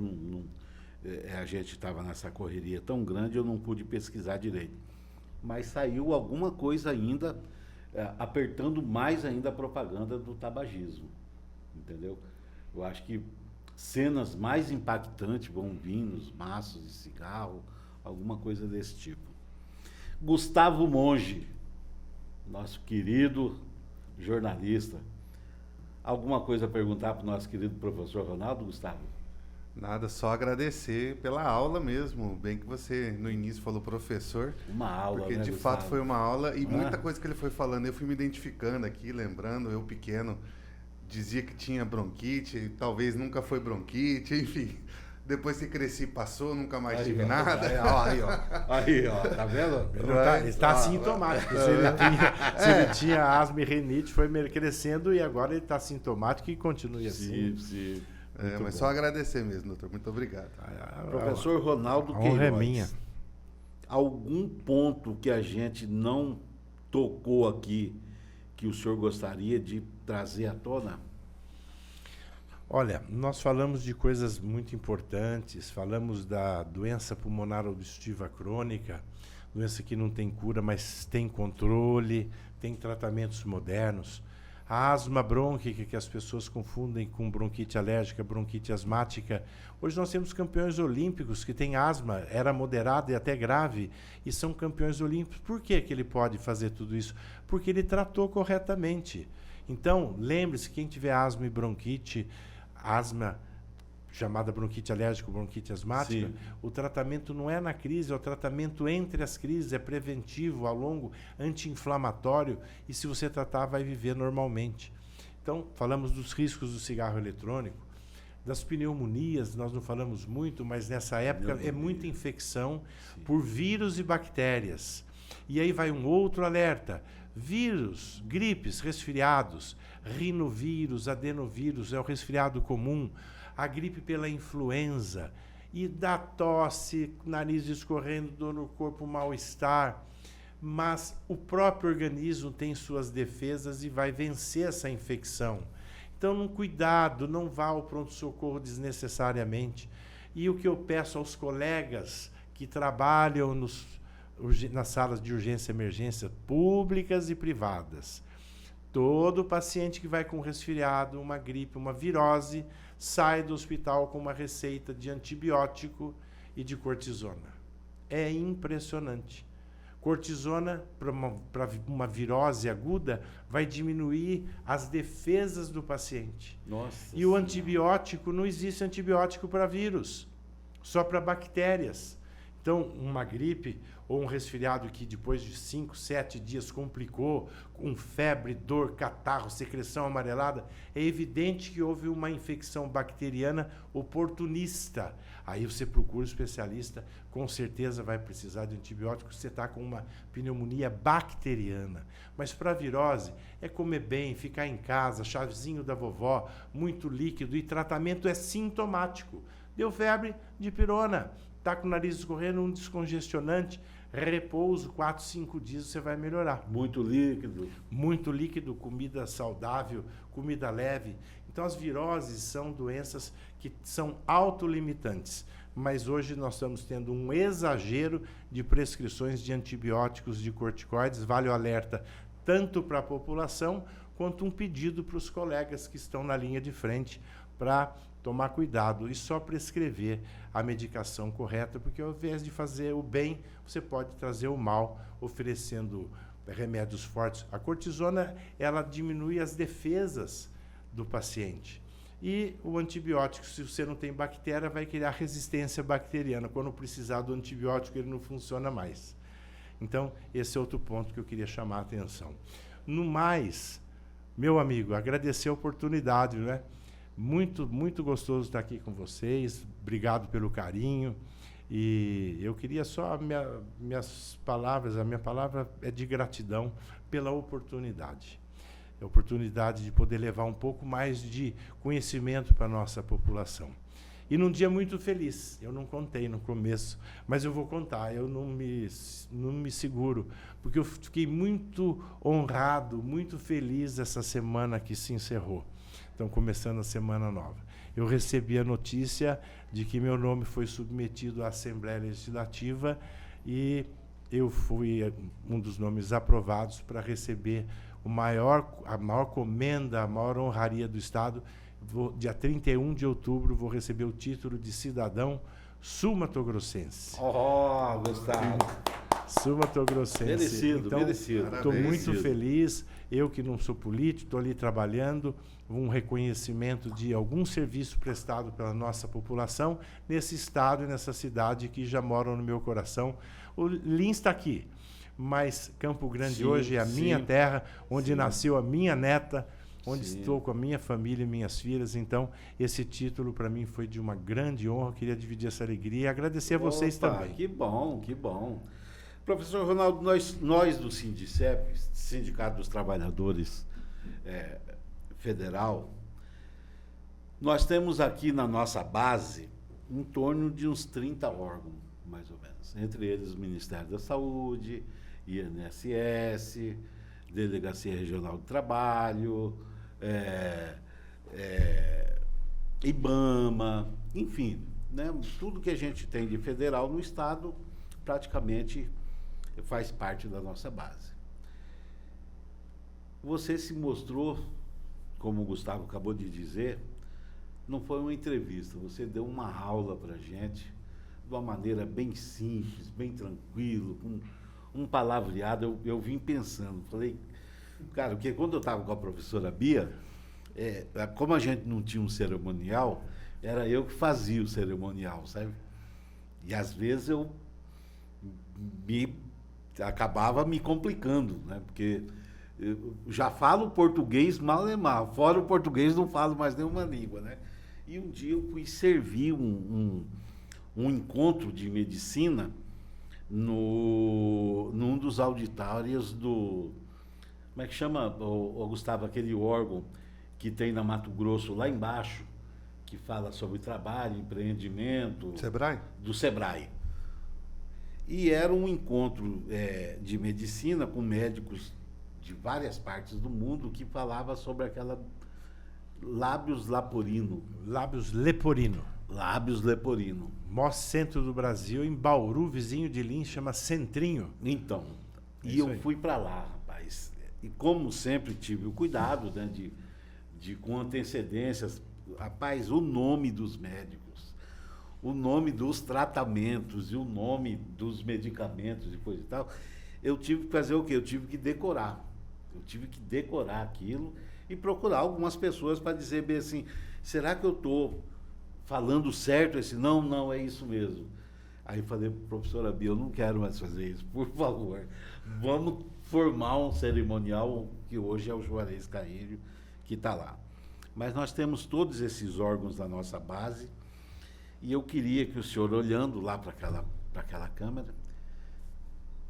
a gente estava nessa correria tão grande, eu não pude pesquisar direito. Mas saiu alguma coisa ainda, apertando mais ainda a propaganda do tabagismo, entendeu? Eu acho que cenas mais impactantes vão vir nos maços de cigarro, alguma coisa desse tipo. Gustavo Monge, nosso querido jornalista. Alguma coisa a perguntar para o nosso querido professor Ronaldo, Gustavo? Nada, só agradecer pela aula mesmo. Bem que você, no início, falou professor. Uma aula, porque, né, de Gustavo? fato, foi uma aula. E muita coisa que ele foi falando, eu fui me identificando aqui, lembrando, eu pequeno, dizia que tinha bronquite, talvez nunca foi bronquite, enfim. Depois que cresci, passou, nunca mais tive nada. Aí, ó, tá vendo? Ele está assintomático. Se ele tinha asma e rinite, foi crescendo e agora ele está assintomático e continua assim. Sim. Mas bom. só agradecer mesmo, doutor. Muito obrigado. Professor Ronaldo a honra é Queiroz, minha. algum ponto que a gente não tocou aqui que o senhor gostaria de trazer à tona? Olha, nós falamos de coisas muito importantes, falamos da doença pulmonar obstrutiva crônica, doença que não tem cura, mas tem controle, tem tratamentos modernos. A asma brônquica, que as pessoas confundem com bronquite alérgica, bronquite asmática. Hoje nós temos campeões olímpicos que têm asma, era moderada e até grave, e são campeões olímpicos. Por que ele pode fazer tudo isso? Porque ele tratou corretamente. Então, lembre-se, quem tiver asma e bronquite, asma chamada bronquite alérgica ou bronquite asmática, o tratamento não é na crise, é o tratamento entre as crises, é preventivo, a longo, anti-inflamatório, e se você tratar, vai viver normalmente. Então, falamos dos riscos do cigarro eletrônico, das pneumonias, nós não falamos muito, mas nessa época é muita infecção por vírus e bactérias. E aí vai um outro alerta, vírus, gripes, resfriados, rinovírus, adenovírus, é o resfriado comum, a gripe pela influenza, e dá tosse, nariz escorrendo, dor no corpo, mal-estar. Mas o próprio organismo tem suas defesas e vai vencer essa infecção. Então, cuidado, não vá ao pronto-socorro desnecessariamente. E o que eu peço aos colegas que trabalham nas salas de urgência e emergência públicas e privadas, todo paciente que vai com resfriado, uma gripe, uma virose, sai do hospital com uma receita de antibiótico e de cortisona. É impressionante. Cortisona, para uma virose aguda, vai diminuir as defesas do paciente. Nossa e o antibiótico, não existe antibiótico para vírus, só para bactérias. Então, uma gripe ou um resfriado que depois de 5, 7 dias complicou, com febre, dor, catarro, secreção amarelada, é evidente que houve uma infecção bacteriana oportunista. Aí você procura um especialista, com certeza vai precisar de antibiótico, você está com uma pneumonia bacteriana. Mas para virose, é comer bem, ficar em casa, chazinho da vovó, muito líquido, e tratamento é sintomático. Deu febre, dipirona. Está com o nariz escorrendo, um descongestionante, repouso, 4, 5 dias você vai melhorar. Muito líquido. Muito líquido, comida saudável, comida leve. Então, as viroses são doenças que são autolimitantes. Mas hoje nós estamos tendo um exagero de prescrições de antibióticos, de corticoides. Vale o alerta tanto para a população, quanto um pedido para os colegas que estão na linha de frente para tomar cuidado e só prescrever a medicação correta, porque ao invés de fazer o bem, você pode trazer o mal, oferecendo remédios fortes. A cortisona, ela diminui as defesas do paciente. E o antibiótico, se você não tem bactéria, vai criar resistência bacteriana. Quando precisar do antibiótico, ele não funciona mais. Então, esse é outro ponto que eu queria chamar a atenção. No mais, meu amigo, agradecer a oportunidade, né? Muito, muito gostoso estar aqui com vocês. Obrigado pelo carinho. E eu queria só a minha palavra é de gratidão pela oportunidade. A oportunidade de poder levar um pouco mais de conhecimento para a nossa população. E num dia muito feliz, eu não contei no começo, mas eu vou contar, eu não me seguro, porque eu fiquei muito honrado, muito feliz essa semana que se encerrou. Então, começando a semana nova. Eu recebi a notícia de que meu nome foi submetido à Assembleia Legislativa e eu fui um dos nomes aprovados para receber a maior comenda, a maior honraria do Estado. Dia 31 de outubro, vou receber o título de cidadão sul-matogrossense. Oh, Gustavo. Sul-matogrossense. Merecido, então, merecido. Estou muito feliz. Eu que não sou político, estou ali trabalhando, um reconhecimento de algum serviço prestado pela nossa população nesse estado e nessa cidade que já moram no meu coração. O Lins está aqui, mas Campo Grande hoje é a minha terra, onde nasceu a minha neta, onde estou com a minha família e minhas filhas. Então, esse título para mim foi de uma grande honra. Eu queria dividir essa alegria e agradecer a vocês também. Que bom, que bom. Professor Ronaldo, nós do Sindicep, Sindicato dos Trabalhadores Federal, nós temos aqui na nossa base em torno de uns 30 órgãos, mais ou menos. Entre eles o Ministério da Saúde, INSS, Delegacia Regional do Trabalho, IBAMA, enfim, né, tudo que a gente tem de federal no Estado praticamente faz parte da nossa base. Você se mostrou, como o Gustavo acabou de dizer, não foi uma entrevista, você deu uma aula para a gente, de uma maneira bem simples, bem tranquilo, com um palavreado. Eu vim pensando, falei, cara, porque quando eu estava com a professora Bia, como a gente não tinha um cerimonial, era eu que fazia o cerimonial, sabe? E às vezes eu acabava me complicando, né? Porque eu já falo português mal e mal, fora o português não falo mais nenhuma língua, né? E um dia eu fui servir um encontro de medicina num dos auditórios do... Como é que chama, Gustavo, aquele órgão que tem na Mato Grosso, lá embaixo, que fala sobre trabalho, empreendimento... Sebrae? Do Sebrae. E era um encontro de medicina com médicos de várias partes do mundo que falava sobre aquela lábios leporino. Lábios leporino. Lábios leporino. Maior centro do Brasil, em Bauru, vizinho de Lins, chama Centrinho. Então, e eu fui para lá, rapaz. E como sempre tive o cuidado, né, de com antecedências, rapaz, o nome dos médicos, o nome dos tratamentos e o nome dos medicamentos e coisa e tal, eu tive que fazer o quê? Eu tive que decorar. Eu tive que decorar aquilo e procurar algumas pessoas para dizer bem assim, será que eu estou falando certo esse? Não, é isso mesmo. Aí falei, professora Bia, eu não quero mais fazer isso, por favor. Vamos formar um cerimonial, que hoje é o Juarez Caírio, que está lá. Mas nós temos todos esses órgãos da nossa base, e eu queria que o senhor, olhando lá para aquela câmera,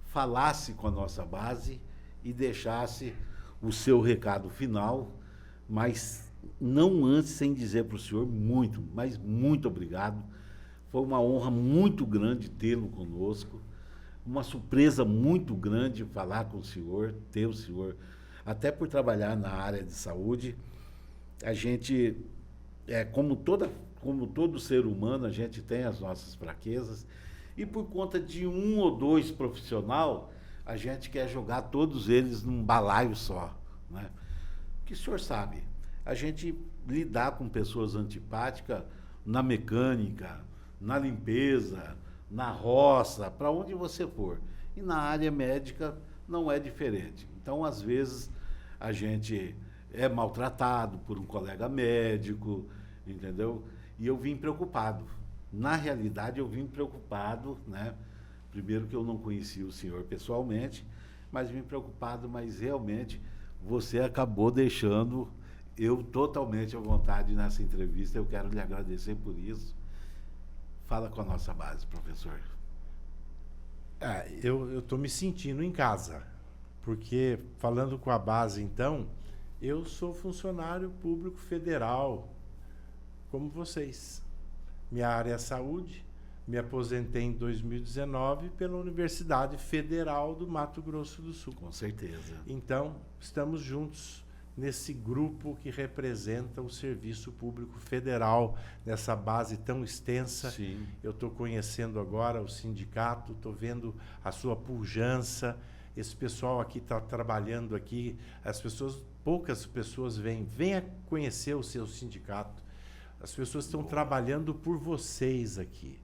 falasse com a nossa base e deixasse o seu recado final, mas não antes sem dizer para o senhor muito, mas muito obrigado. Foi uma honra muito grande tê-lo conosco, uma surpresa muito grande falar com o senhor, ter o senhor, até por trabalhar na área de saúde. A gente, como todo ser humano, a gente tem as nossas fraquezas, e por conta de um ou dois profissional, a gente quer jogar todos eles num balaio só, né? Que o senhor sabe, a gente lidar com pessoas antipáticas na mecânica, na limpeza, na roça, para onde você for. E na área médica não é diferente. Então, às vezes, a gente é maltratado por um colega médico, entendeu? E eu vim preocupado. Na realidade, eu vim preocupado, né? Primeiro que eu não conhecia o senhor pessoalmente, mas vim preocupado, mas realmente você acabou deixando eu totalmente à vontade nessa entrevista. Eu quero lhe agradecer por isso. Fala com a nossa base, professor. Eu estou me sentindo em casa, porque falando com a base, então, eu sou funcionário público federal, como vocês. Minha área é saúde, me aposentei em 2019 pela Universidade Federal do Mato Grosso do Sul. Com certeza. Então, estamos juntos nesse grupo que representa o serviço público federal, nessa base tão extensa. Sim. Eu estou conhecendo agora o sindicato, estou vendo a sua pujança. Esse pessoal aqui está trabalhando aqui, poucas pessoas venha conhecer o seu sindicato. As pessoas estão trabalhando por vocês aqui.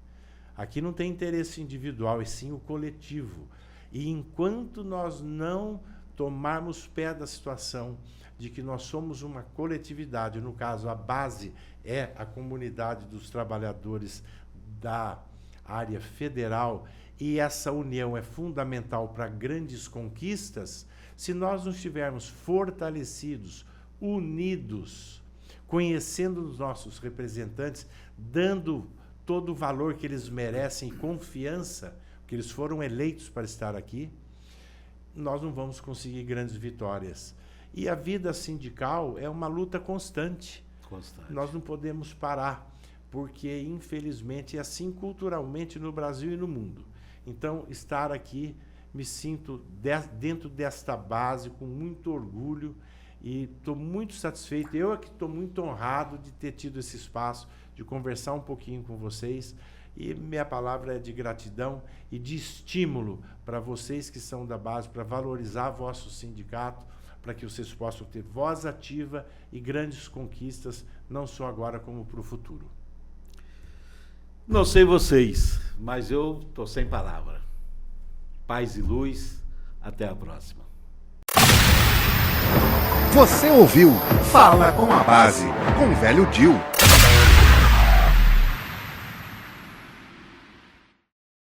Aqui não tem interesse individual, e sim o coletivo. E enquanto nós não tomarmos pé da situação de que nós somos uma coletividade, no caso, a base é a comunidade dos trabalhadores da área federal, e essa união é fundamental para grandes conquistas, se nós não estivermos fortalecidos, unidos, conhecendo os nossos representantes, dando todo o valor que eles merecem, confiança, que eles foram eleitos para estar aqui, nós não vamos conseguir grandes vitórias. E a vida sindical é uma luta constante. Nós não podemos parar, porque, infelizmente, é assim culturalmente no Brasil e no mundo. Então, estar aqui, me sinto dentro desta base, com muito orgulho, e estou muito satisfeito. Eu aqui estou muito honrado de ter tido esse espaço, de conversar um pouquinho com vocês. E minha palavra é de gratidão e de estímulo para vocês que são da base, para valorizar vosso sindicato, para que vocês possam ter voz ativa e grandes conquistas, não só agora, como para o futuro. Não sei vocês, mas eu estou sem palavra. Paz e luz, até a próxima. Você ouviu Fala com a Base, com o Velho Dil.